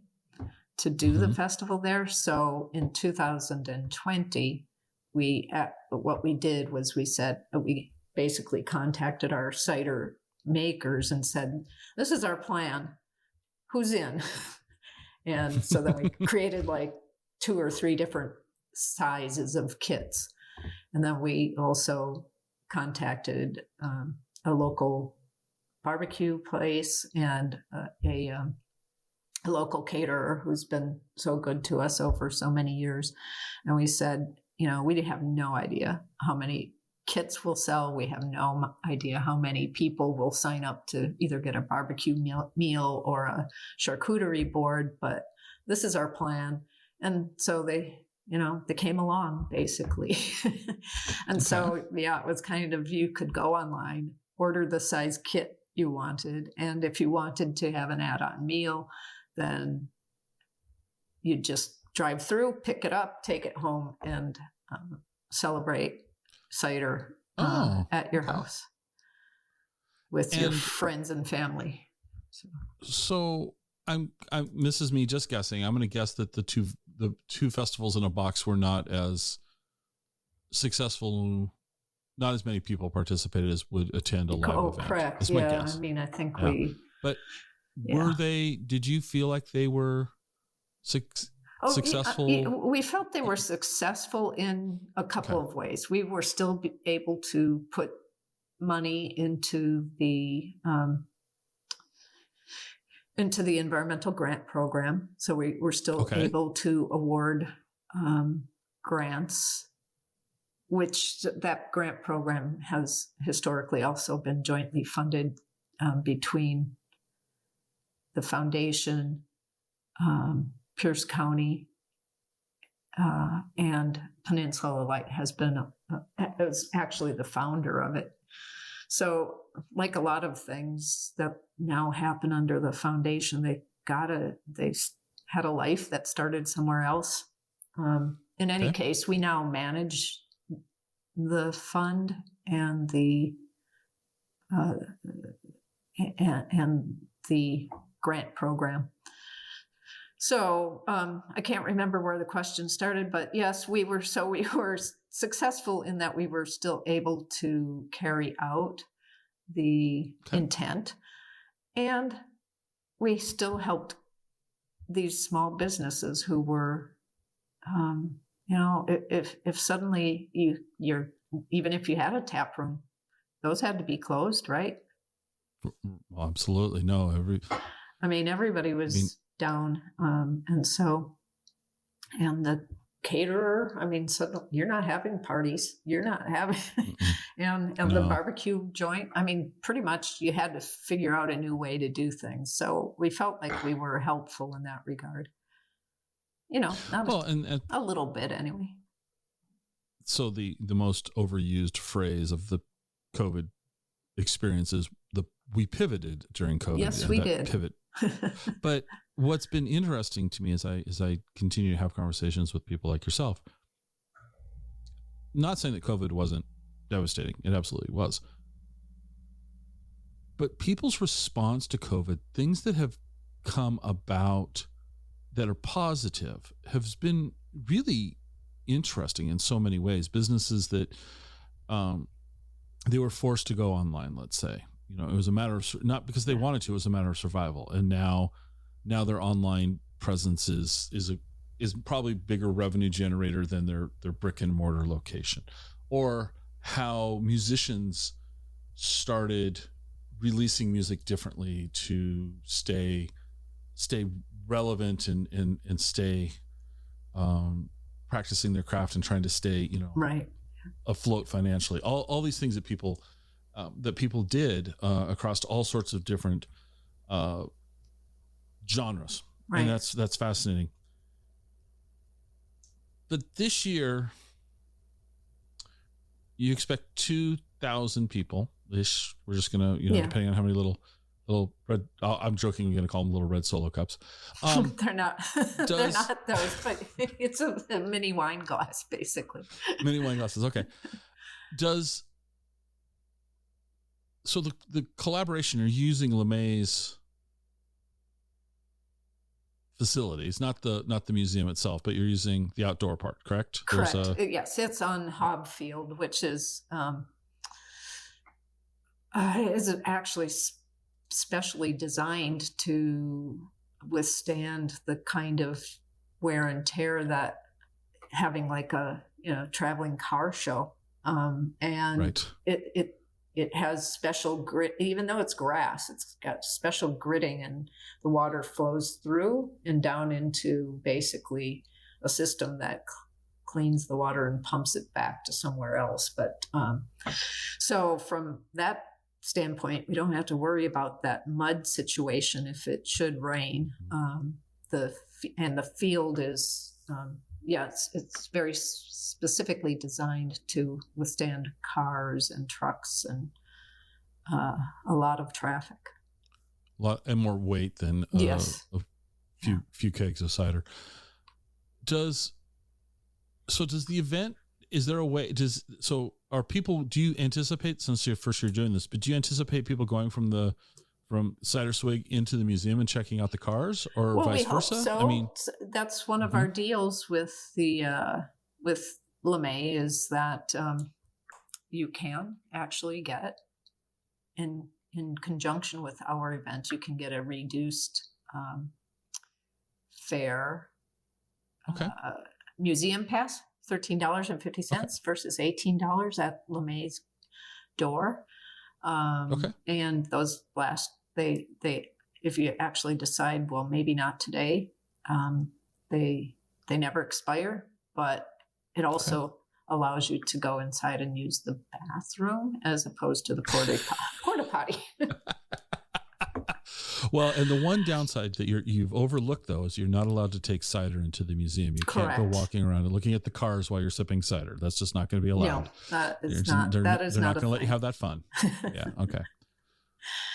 to do the festival there. So in 2020, what we did was we said, we basically contacted our cider makers and said, this is our plan. Who's in? And so then we created like 2 or 3 different sizes of kits. And then we also contacted a local barbecue place and a local caterer who's been so good to us over so many years. And we said, we have no idea how many kits will sell. We have no idea how many people will sign up to either get a barbecue meal or a charcuterie board, but this is our plan. And so they came along basically. And so, it was kind of, you could go online, order the size kit you wanted. And if you wanted to have an add-on meal, then you just drive through, pick it up, take it home, and celebrate cider at your house with your friends and family. So this is me just guessing. I'm going to guess that the two festivals in a box were not as successful. Not as many people participated as would attend a live event. Correct. That's my guess. I mean, I think But were they? Did you feel like they were successful? We felt they were successful in a couple of ways. We were still able to put money into the environmental grant program. So we were still able to award grants, which that grant program has historically also been jointly funded between the foundation, Pierce County, and Peninsula Light was actually the founder of it. So like a lot of things that now happen under the foundation, they had a life that started somewhere else. In any case, we now manage the fund and the grant program. So I can't remember where the question started, but yes, we were successful in that we were still able to carry out the intent, and we still helped these small businesses who were, if suddenly you're even if you had a tap room, those had to be closed, right? Well, absolutely. No, everybody was down. And the caterer, so you're not having parties, you're not having, and the barbecue joint, pretty much you had to figure out a new way to do things. So we felt like we were helpful in that regard. A little bit anyway. So the most overused phrase of the COVID experience is we pivoted during COVID. Yes, we did. Pivot. But what's been interesting to me as I continue to have conversations with people like yourself, not saying that COVID wasn't devastating, it absolutely was, but people's response to COVID, things that have come about that are positive, have been really interesting in so many ways. Businesses that they were forced to go online, let's say. It was a matter of, not because they wanted to, it was a matter of survival. And now their online presence is probably a bigger revenue generator than their brick and mortar location. Or how musicians started releasing music differently to stay relevant and stay practicing their craft and trying to stay, Right. afloat financially. All these things that people did across all sorts of different genres, Right. and that's fascinating. But this year, you expect 2,000 people ish. We're just gonna, depending on how many little red. I'm joking. We're gonna call them little red Solo cups. They're not. They're not those, but it's a mini wine glass, basically. Mini wine glasses. Okay. So the collaboration, you're using LeMay's facilities, not the museum itself, but you're using the outdoor part, correct? Correct. Yes, it's on Hobb Field, which is actually specially designed to withstand the kind of wear and tear that having like a traveling car show, and right. It has special grit, even though it's grass, it's got special gritting, and the water flows through and down into basically a system that cleans the water and pumps it back to somewhere else. But so from that standpoint, we don't have to worry about that mud situation if it should rain. The field is, it's very specifically designed to withstand cars and trucks and a lot of traffic. A lot and more weight than yes. a few kegs of cider. Does the event? Is there a way? Do you anticipate, since you're doing this, but do you anticipate people going from Cider Swig into the museum and checking out the cars, or vice versa? So. I mean, that's one of our deals with the with LeMay, is that you can actually get in conjunction with our event, you can get a reduced fare. Okay. Museum pass, $13.50 versus $18 at LeMay's door. Okay. And those they if you actually decide, well, maybe not today, they never expire, but it also allows you to go inside and use the bathroom as opposed to the porta potty. Well, and the one downside that you've overlooked, though, is you're not allowed to take cider into the museum. You Correct. can't go walking around and looking at the cars while you're sipping cider. That's just not going to be allowed. No, that is not going to let you have that fun. Yeah. Okay.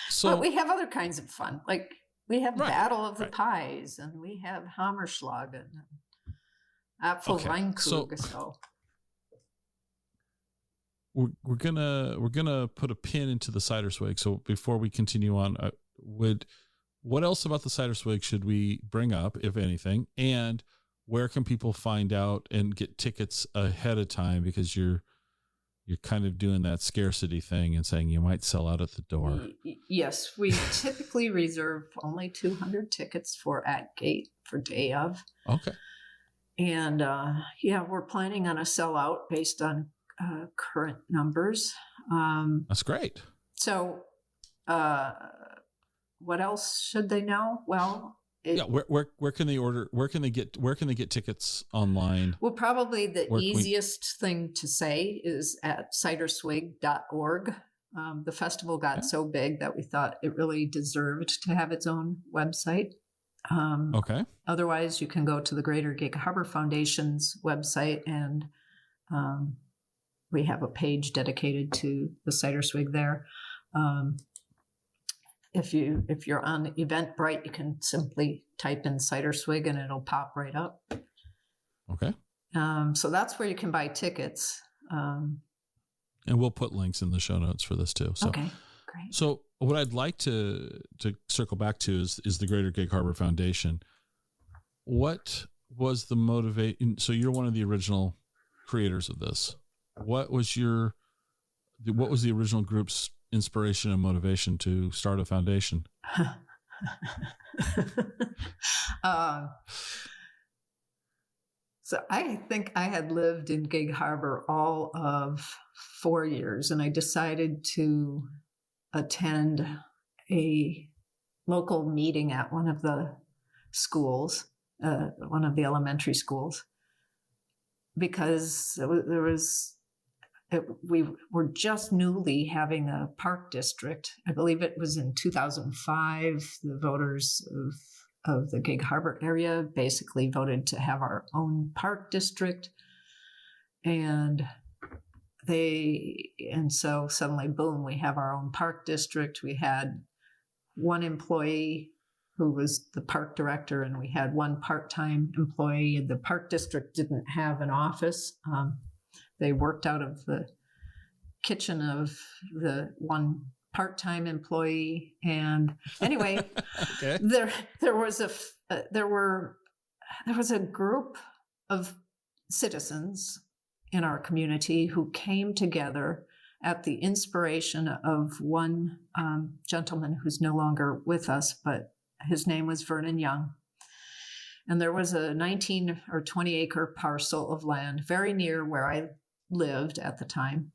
So but we have other kinds of fun. Like we have Battle of the right. Pies, and we have Hammerschlagen, and Apfelweinkrug. So we're gonna put a pin into the Cider Swig. So before we continue on, what else about the Cider Swig should we bring up, if anything? And where can people find out and get tickets ahead of time? Because you're kind of doing that scarcity thing and saying you might sell out at the door. Yes, we typically reserve only 200 tickets for at gate for day of. Okay. And we're planning on a sellout based on current numbers. That's great. So what else should they know? Well, where can they order? Where can they get tickets online? Well, probably the easiest thing to say is at ciderswig.org. The festival got so big that we thought it really deserved to have its own website. Okay. Otherwise, you can go to the Greater Gig Harbor Foundation's website, and we have a page dedicated to the Cider Swig there. If you're on Eventbrite, you can simply type in Cider Swig and it'll pop right up. Okay. So that's where you can buy tickets. And we'll put links in the show notes for this too. So, okay, great. So what I'd like to circle back to is the Greater Gig Harbor Foundation. What was the motivation? So you're one of the original creators of this. What was the original group's inspiration and motivation to start a foundation? So I think I had lived in Gig Harbor all of 4 years, and I decided to attend a local meeting at one of the schools, one of the elementary schools, because we were just newly having a park district. I believe it was in 2005. The voters of the Gig Harbor area basically voted to have our own park district. And so suddenly, boom, we have our own park district. We had one employee who was the park director, and we had one part-time employee. The park district didn't have an office. They worked out of the kitchen of the one part-time employee. And anyway, Okay. there was a group of citizens in our community who came together at the inspiration of one gentleman who's no longer with us, but his name was Vernon Young. And there was a 19 or 20 acre parcel of land very near where I lived at the time.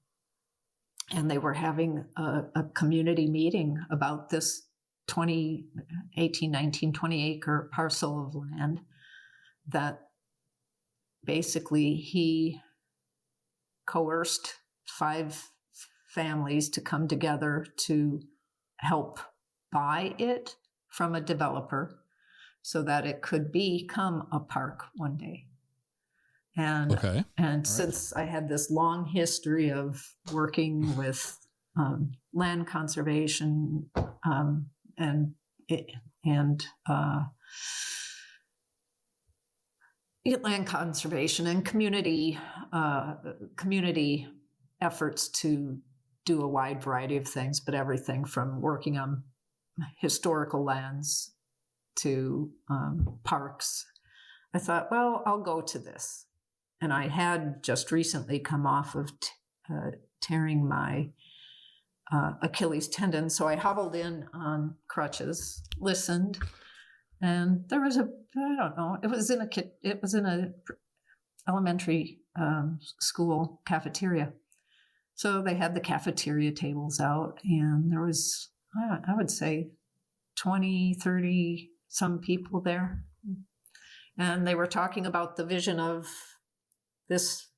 And they were having a community meeting about this 20 acre parcel of land that basically he coerced 5 families to come together to help buy it from a developer so that it could become a park one day. And since I had this long history of working with land conservation and land conservation and community efforts to do a wide variety of things, but everything from working on historical lands to parks, I thought, well, I'll go to this. And I had just recently come off of tearing my Achilles tendon, so I hobbled in on crutches, listened, and there was it was in a elementary school cafeteria. So they had the cafeteria tables out, and there was, I would say, 20, 30 some people there. And they were talking about the vision of this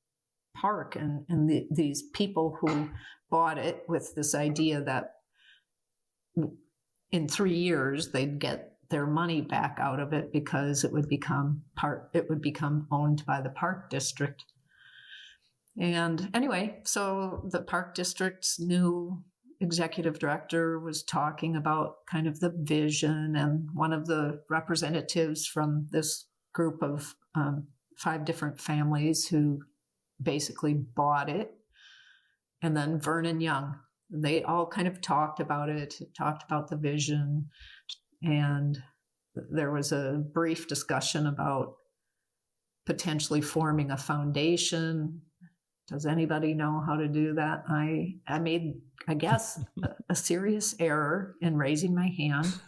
park and these people who bought it with this idea that in 3 years they'd get their money back out of it because it would become owned by the park district. And anyway, so the park district's new executive director was talking about kind of the vision, and one of the representatives from this group of 5 different families who basically bought it, and then Vernon Young. They all kind of talked about it, talked about the vision, and there was a brief discussion about potentially forming a foundation. Does anybody know how to do that? I made, I guess, a serious error in raising my hand.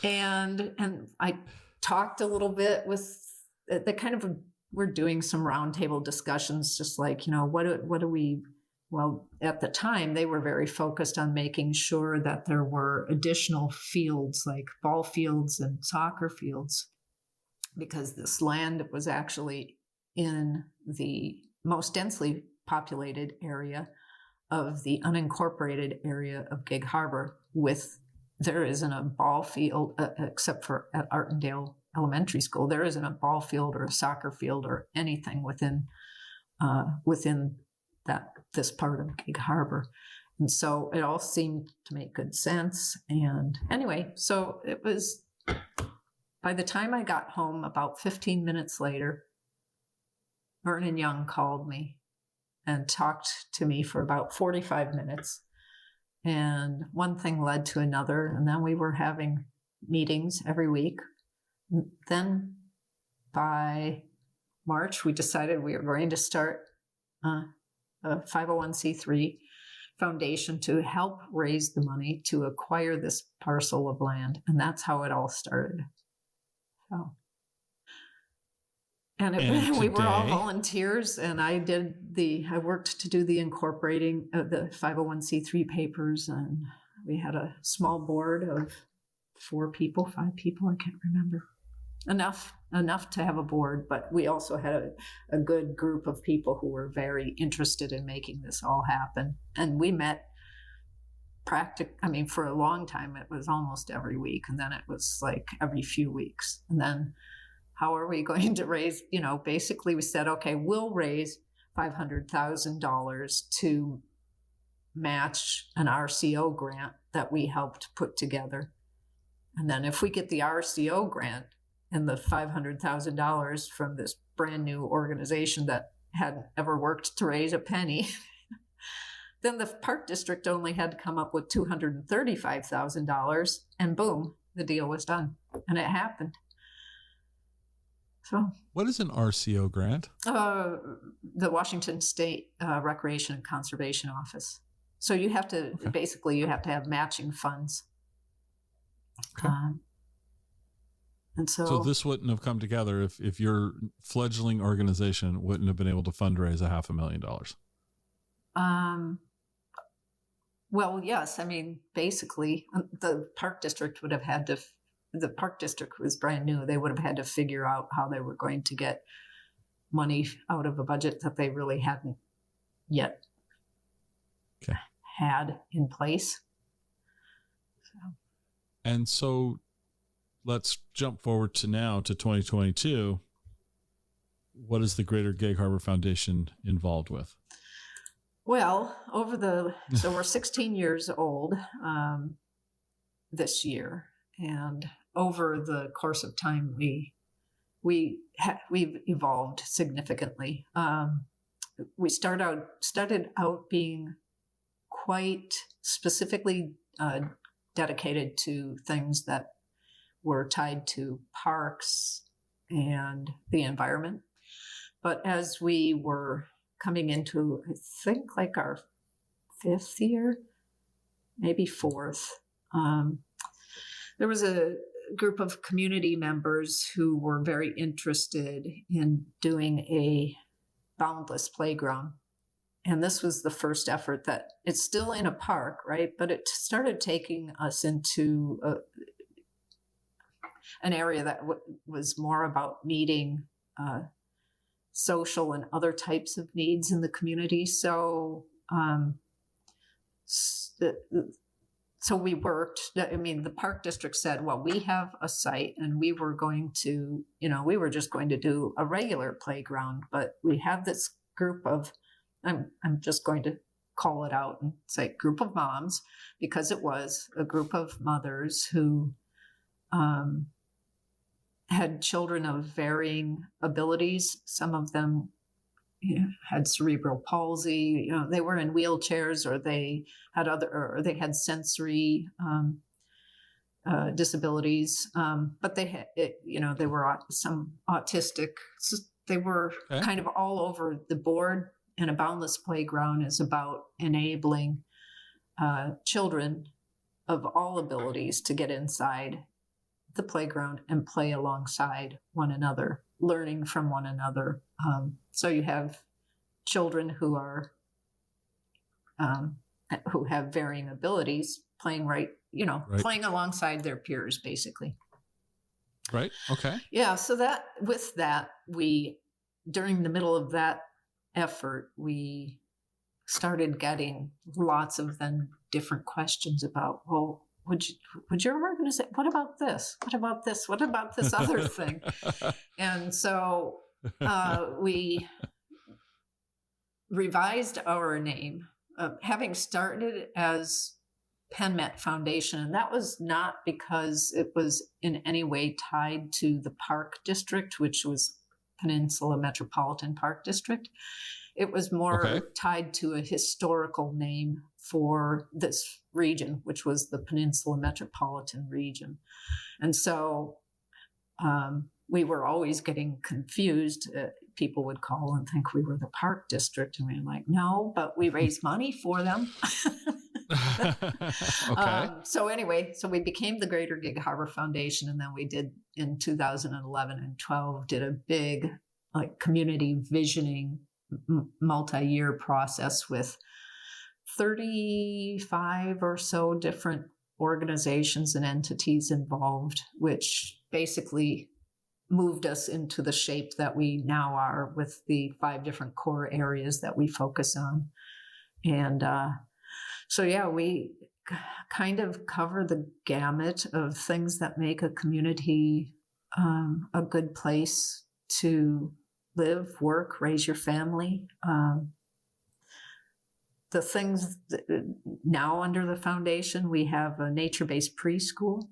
And I talked a little bit with the kind of, we're doing some roundtable discussions, just like, what do we, well, at the time they were very focused on making sure that there were additional fields like ball fields and soccer fields, because this land was actually in the most densely populated area of the unincorporated area of Gig Harbor. There isn't a ball field, except for at Artendale Elementary School, there isn't a ball field or a soccer field or anything within this part of Gig Harbor. And so it all seemed to make good sense. And anyway, so it was, by the time I got home, about 15 minutes later, Vernon Young called me and talked to me for about 45 minutes. And one thing led to another. And then we were having meetings every week. Then by March, we decided we were going to start a 501c3 foundation to help raise the money to acquire this parcel of land. And that's how it all started. So And And we were all today- volunteers, and I worked to do the incorporating of the 501c3 papers, and we had a small board of 5 people, I can't remember. Enough to have a board, but we also had a good group of people who were very interested in making this all happen. And we met for a long time, it was almost every week, and then it was like every few weeks. And then how are we going to raise, basically we said, okay, we'll raise $500,000 to match an RCO grant that we helped put together. And then if we get the RCO grant and the $500,000 from this brand new organization that hadn't ever worked to raise a penny, then the park district only had to come up with $235,000, and boom, the deal was done. And it happened. So, what is an RCO grant? The Washington State Recreation and Conservation Office. So you have to, basically, you have to have matching funds. Okay. And so this wouldn't have come together if your fledgling organization wouldn't have been able to fundraise $500,000. Well, yes. Basically, the park district would have had to. The park district was brand new. They would have had to figure out how they were going to get money out of a budget that they really hadn't yet had in place. And so let's jump forward to now to 2022. What is the Greater Gig Harbor Foundation involved with? Well, so we're 16 years old this year, and over the course of time, we've evolved significantly. We started out being quite specifically dedicated to things that were tied to parks and the environment. But as we were coming into, I think, like our 5th year, maybe 4th, there was a group of community members who were very interested in doing a boundless playground. And this was the first effort that it's still in a park, right? But it started taking us into an area that was more about meeting social and other types of needs in the community. So we worked. The park district said, well, we have a site and we were going to, we were just going to do a regular playground, but we have this group of, I'm just going to call it out and say group of moms, because it was a group of mothers who had children of varying abilities. Some of them had cerebral palsy. They were in wheelchairs, or they had sensory disabilities. But they were some autistic. So they were kind of all over the board. And a boundless playground is about enabling children of all abilities to get inside the playground and play alongside one another, learning from one another. So you have children who are who have varying abilities playing playing alongside their peers, basically. Right. Okay. Yeah. So we during the middle of that effort, we started getting lots of then different questions about, well, would your organization, what about this? What about this? What about this other thing? And so we revised our name, having started as PennMet Foundation. And that was not because it was in any way tied to the park district, which was Peninsula Metropolitan Park District. It was more tied to a historical name for this region, which was the Peninsula Metropolitan region. And so we were always getting confused. People would call and think we were the park district. And we were like, no, but we raise money for them. So we became the Greater Gig Harbor Foundation. And then we did in 2011 and 12, did a big like community visioning multi-year process with 35 or so different organizations and entities involved, which basically moved us into the shape that we now are with the 5 different core areas that we focus on. And we kind of cover the gamut of things that make a community a good place to live, work, raise your family. The things now under the foundation, we have a nature-based preschool.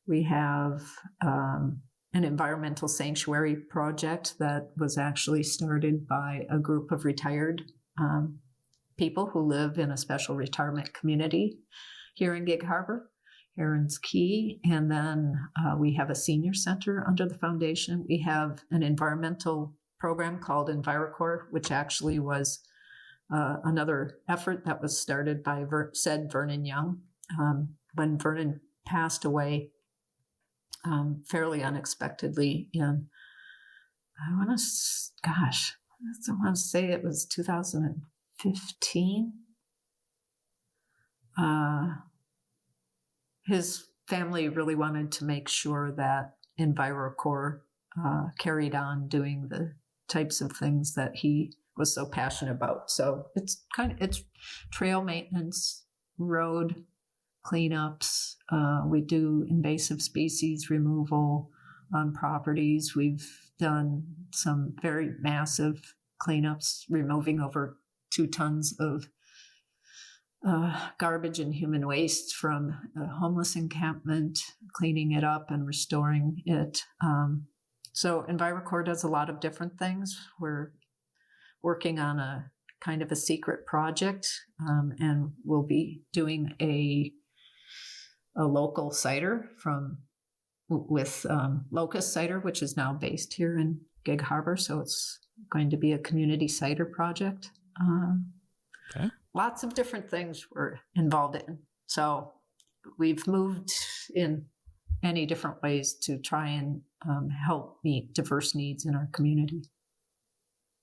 We have an environmental sanctuary project that was actually started by a group of retired people who live in a special retirement community here in Gig Harbor, Heron's Key. And then we have a senior center under the foundation. We have an environmental program called EnviroCorps, which actually was another effort that was started by said Vernon Young. When Vernon passed away fairly unexpectedly in, I want to say it was 2015. His family really wanted to make sure that EnviroCorps carried on doing the types of things that he was so passionate about. So it's trail maintenance, road cleanups. We do invasive species removal on properties. We've done some very massive cleanups, removing over 2 tons of garbage and human waste from a homeless encampment, cleaning it up and restoring it. So EnviroCorps does a lot of different things. We're working on a kind of a secret project, and we'll be doing a local cider with Locust Cider, which is now based here in Gig Harbor. So it's going to be a community cider project. Okay. Lots of different things we're involved in. So we've moved in many different ways to try and help meet diverse needs in our community.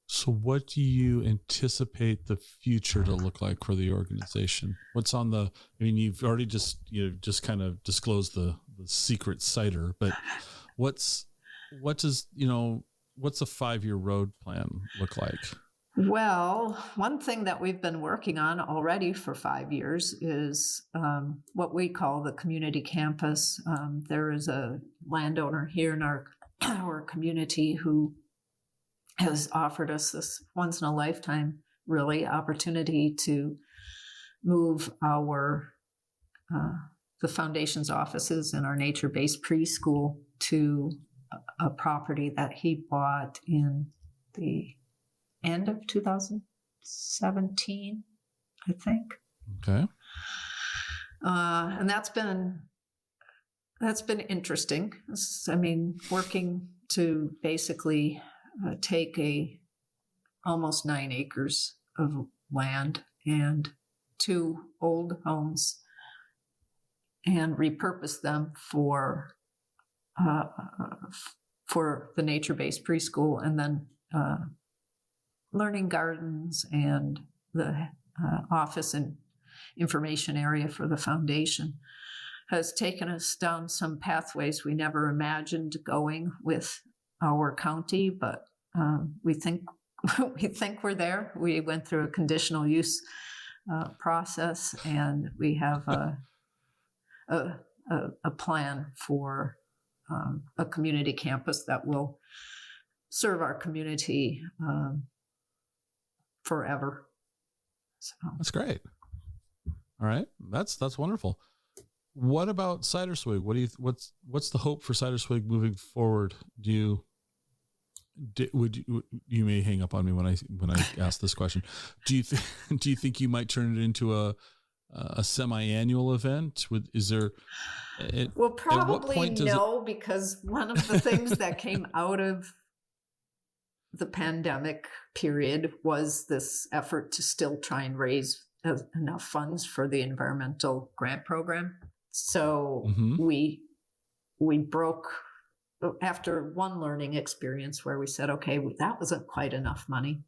So what do you anticipate the future to look like for the organization? What's on the, I mean, you've already just kind of disclosed the secret cider, but what's a 5-year road plan look like? Well, one thing that we've been working on already for 5 years is what we call the community campus. There is a landowner here in our community who has offered us this once-in-a-lifetime, really, opportunity to move the foundation's offices and our nature-based preschool to a property that he bought in the end of 2017, I think. Okay. And that's been interesting. I mean, working to basically take almost 9 acres of land and 2 old homes and repurpose them for the nature-based preschool, and then learning gardens and the office and information area for the foundation has taken us down some pathways we never imagined going with our county, but we think we're there. We went through a conditional use process, and we have a plan for a community campus that will serve our community forever. So. That's great. All right, that's wonderful. What about Cider Swig? What's the hope for Cider Swig moving forward? You may hang up on me when I ask this question. Do you think you might turn it into a semi-annual event? Well, probably no, because one of the things that came out of the pandemic period was this effort to still try and raise enough funds for the environmental grant program. So we broke after one learning experience where we said, okay, that wasn't quite enough money.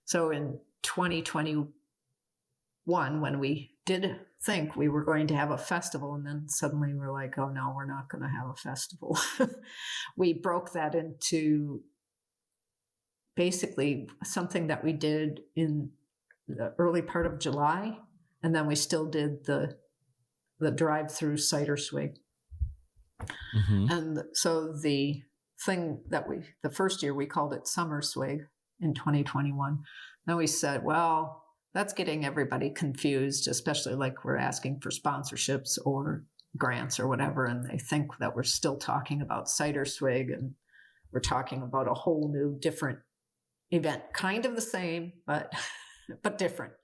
So in 2021, when we did think we were going to have a festival, and then suddenly we're like, oh no, we're not going to have a festival. We broke that into basically something that we did in the early part of July, and then we still did the drive-through cider swig. Mm-hmm. And so the thing that the first year we called it Summer Swig in 2021. Then we said, well, that's getting everybody confused, especially like we're asking for sponsorships or grants or whatever. And they think that we're still talking about Cider Swig, and we're talking about a whole new different event, kind of the same, but different.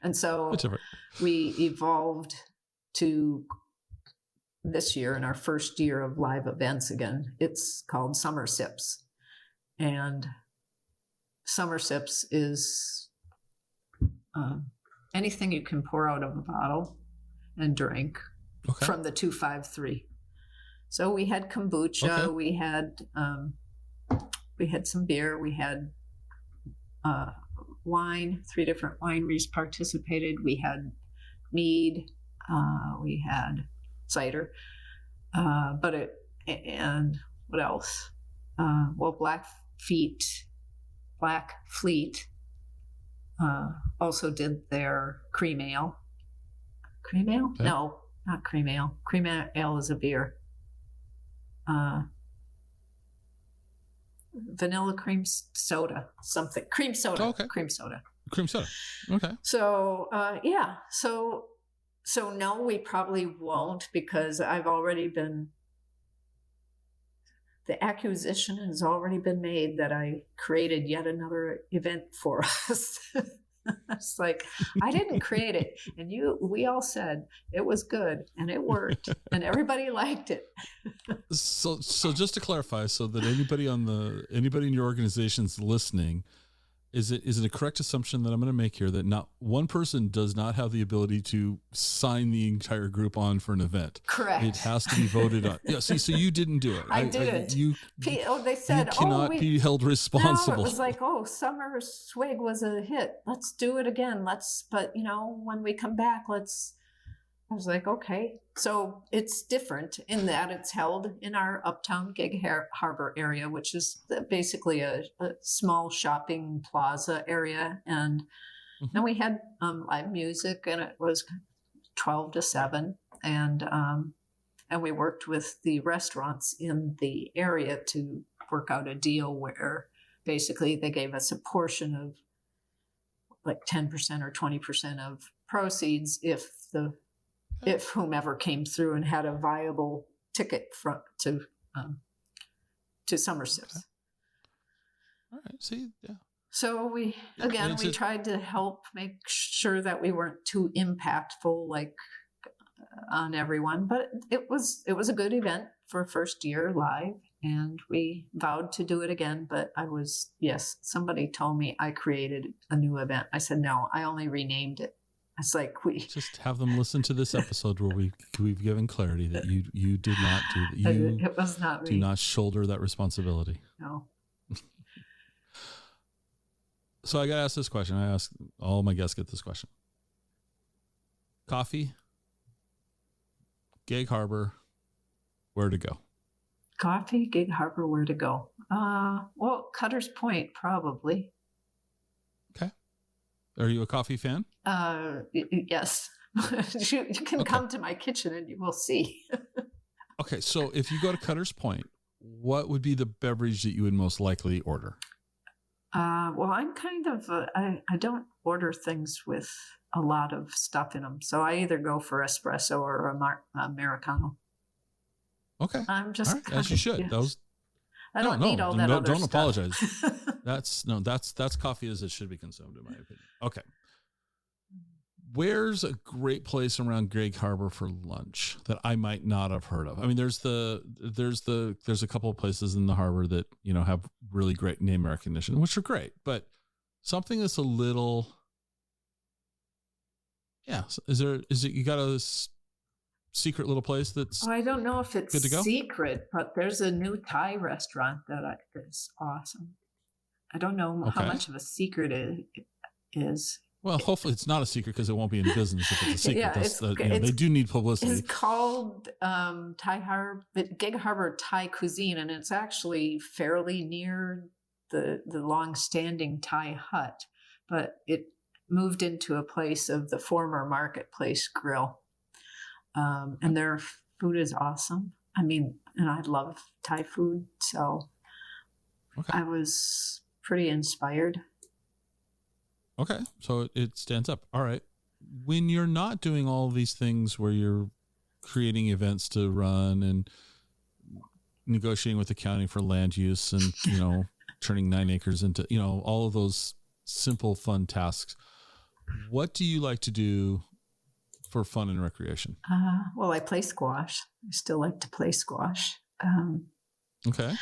And so we evolved to this year, in our first year of live events again, it's called Summer Sips. And Summer Sips is anything you can pour out of a bottle and drink from the 253. So we had kombucha, we had some beer, we had wine. 3 different wineries participated. We had mead, we had cider, and what else? Well, Black Fleet also did their cream ale. Cream ale? Okay. No, not cream ale. Cream ale is a beer. Vanilla cream soda, something. Cream soda. Oh, okay. Cream soda. Cream soda. Okay. So, yeah. So no, we probably won't, because the acquisition has already been made that I created yet another event for us. It's like, I didn't create it. And we all said it was good and it worked and everybody liked it. So just to clarify, so that anybody in your organization's listening, is it a correct assumption that I'm going to make here that not one person does not have the ability to sign the entire group on for an event? Correct. It has to be voted on. Yeah. See, so you didn't do it. I didn't. They said, you cannot be held responsible. No, it was like, Summer Swig was a hit. Let's do it again. But when we come back, I was like, okay. So it's different in that it's held in our Uptown Gig Harbor area, which is basically a small shopping plaza area. And then we had live music, and it was 12 to 7. And we worked with the restaurants in the area to work out a deal where basically they gave us a portion of like 10% or 20% of proceeds if whomever came through and had a viable ticket to Summer Sips. Okay. All right. See, yeah. So we tried to help make sure that we weren't too impactful, on everyone, but it was a good event for first year live, and we vowed to do it again. But somebody told me I created a new event. I said, no, I only renamed it. It's like we just have them listen to this episode where we've given clarity that you did not do that. You it was not me. Do not shoulder that responsibility. No. So I got to ask this question. I ask all my guests get this question. Coffee, Gig Harbor, where to go? Coffee, Gig Harbor, where to go? Well, Cutter's Point, probably. Okay. Are you a coffee fan? Yes. You can come to my kitchen and you will see. Okay, so if you go to Cutter's Point, what would be the beverage that you would most likely order? Well, I'm kind of, I don't order things with a lot of stuff in them. So I either go for espresso or Americano. Okay. I'm just right. As you should. Yes. I don't need all that other don't stuff. Apologize. That's coffee as it should be consumed, in my opinion. Okay. Where's a great place around Gig Harbor for lunch that I might not have heard of? I mean, there's a couple of places in the harbor that, have really great name recognition, which are great, but something that's a little, you got a secret little place that's I don't know if it's good to go? secret, but there's a new Thai restaurant that is awesome. I don't know how much of a secret it is. Well, hopefully it's not a secret because it won't be in business if it's a secret. Yeah, they do need publicity. It's called Gig Harbor Thai Cuisine, and it's actually fairly near the long-standing Thai hut, but it moved into a place of the former Marketplace Grill. And their food is awesome. I mean, and I love Thai food, so I was pretty inspired. Okay, so it stands up. All right. When you're not doing all these things where you're creating events to run and negotiating with the county for land use and, turning 9 acres into, all of those simple, fun tasks, what do you like to do for fun and recreation? Well, I play squash. I still like to play squash. Okay.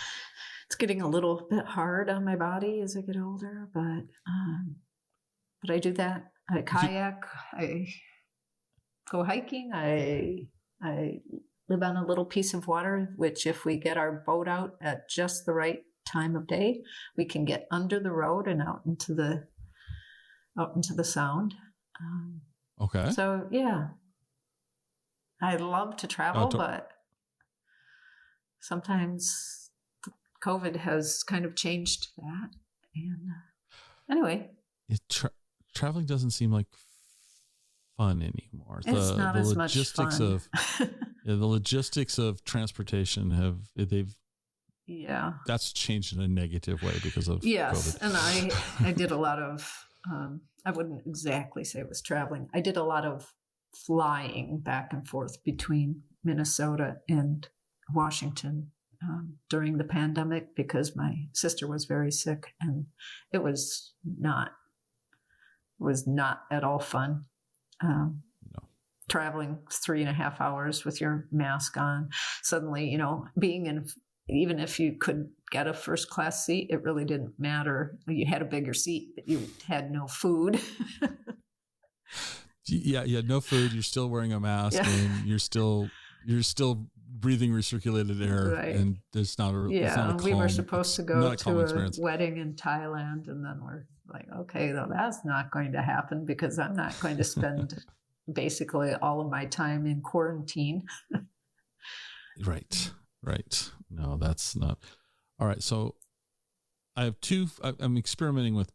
It's getting a little bit hard on my body as I get older, but I do that. I kayak. I go hiking. I live on a little piece of water, which if we get our boat out at just the right time of day, we can get under the road and out into the sound. Okay. So yeah, I love to travel, but sometimes COVID has kind of changed that. And anyway, traveling doesn't seem like fun anymore. It's not as much fun. The logistics of transportation that's changed in a negative way because of COVID. And I did a lot of I wouldn't exactly say it was traveling. I did a lot of flying back and forth between Minnesota and Washington during the pandemic because my sister was very sick, and it was not at all fun. No. Traveling 3.5 hours with your mask on, suddenly, being in, even if you could get a first class seat, it really didn't matter. You had a bigger seat, but you had no food. Yeah, you had no food. You're still wearing a mask, and you're still breathing recirculated air, right. And there's not a it's not a calm, we were supposed to go to a wedding in Thailand, and then we're like, okay, though that's not going to happen because I'm not going to spend basically all of my time in quarantine. Right. No, that's not. All right. So I have I'm experimenting with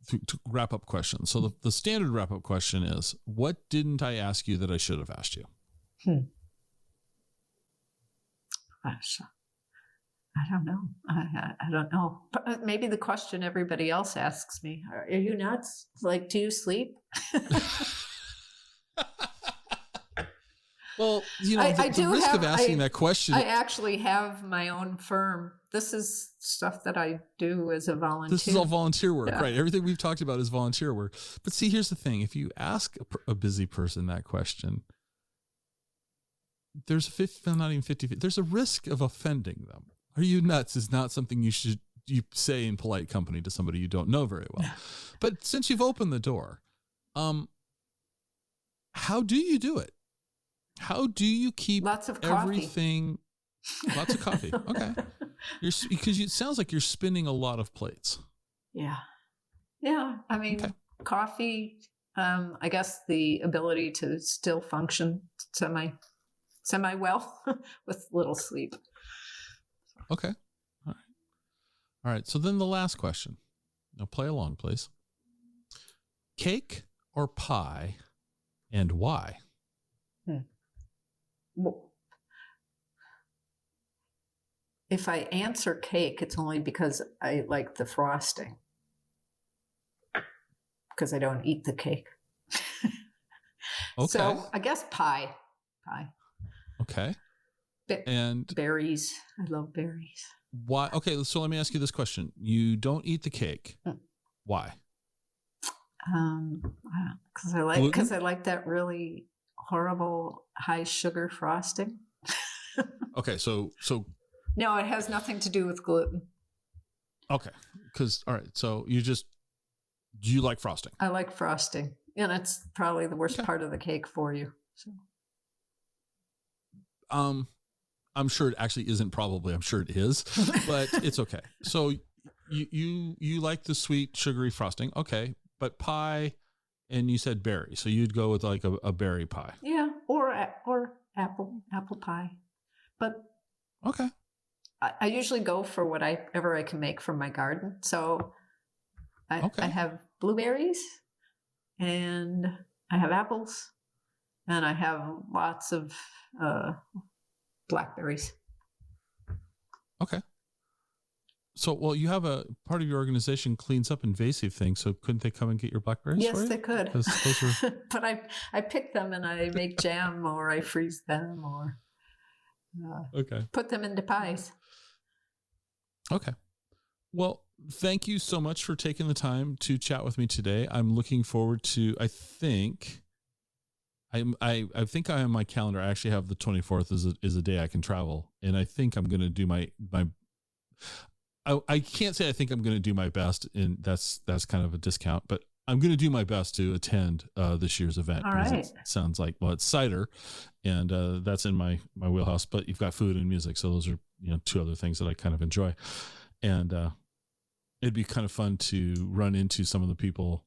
to wrap up questions. So the standard wrap up question is, what didn't I ask you that I should have asked you? Gosh, I don't know. I don't know. Maybe the question everybody else asks me, are you nuts? Like, do you sleep? Well, the risk of asking that question. I actually have my own firm. This is stuff that I do as a volunteer. This is all volunteer work, right? Everything we've talked about is volunteer work. But see, here's the thing. If you ask a busy person that question, there's not even 50. There's a risk of offending them. Are you nuts is not something you say in polite company to somebody you don't know very well. But since you've opened the door, how do you do it? How do you keep lots of everything? Lots of coffee. Okay. Because it sounds like you're spinning a lot of plates. Yeah. I mean, coffee, I guess the ability to still function semi well with little sleep. Okay. All right. So then the last question. Now play along, please. Cake or pie, and why? Well, if I answer cake, it's only because I like the frosting. Because I don't eat the cake. Okay. So I guess pie. Okay. And berries. I love berries. Why? Okay, so let me ask you this question. You don't eat the cake. Why? Because I like that really horrible high sugar frosting. Okay, so no, it has nothing to do with gluten. Okay, because all right, so you like frosting? I like frosting, and it's probably the worst part of the cake for you. So. I'm sure it actually isn't. Probably, I'm sure it is, but it's okay. So you like the sweet sugary frosting, okay? But pie, and you said berry, so you'd go with like a berry pie. Yeah, or apple pie, but okay. I usually go for whatever I can make from my garden. So I have blueberries, and I have apples, and I have lots of blackberries. Okay. So, well, you have a part of your organization cleans up invasive things. So couldn't they come and get your blackberries? Yes, for you? they could. Those are... But I pick them and I make jam, or I freeze them, or put them into pies. Okay. Well, thank you so much for taking the time to chat with me today. I'm looking forward to, I think I on my calendar, I actually have the 24th is a day I can travel. And I think I'm going to do I can't say I think I'm going to do my best, and that's kind of a discount, but I'm going to do my best to attend this year's event. All right. It sounds like, well, it's cider, and that's in my wheelhouse, but you've got food and music. So those are, two other things that I kind of enjoy. And it'd be kind of fun to run into some of the people.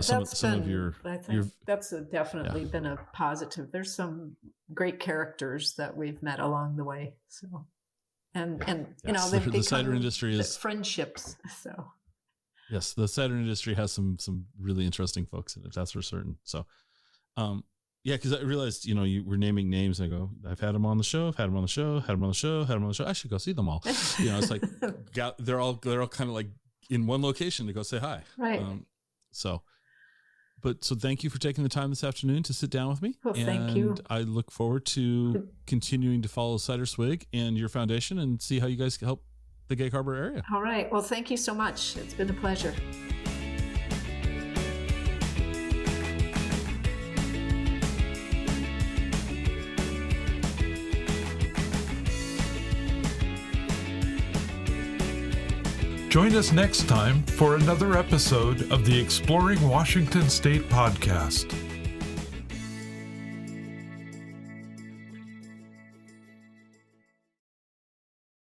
Some of your, I think that's definitely been a positive. There's some great characters that we've met along the way. So, and yes, they've the cider industry is friendships. So, yes, the cider industry has some really interesting folks in it. That's for certain. So, because I realized, you were naming names. And I go, I've had them on the show. I've had them on the show. Had them on the show. Had them on the show. I should go see them all. It's like they're all kind of like in one location to go say hi. Right. So thank you for taking the time this afternoon to sit down with me. Well, thank you. I look forward to continuing to follow Cider Swig and your foundation and see how you guys help the Gig Harbor area. All right. Well, thank you so much. It's been a pleasure. Join us next time for another episode of the Exploring Washington State podcast.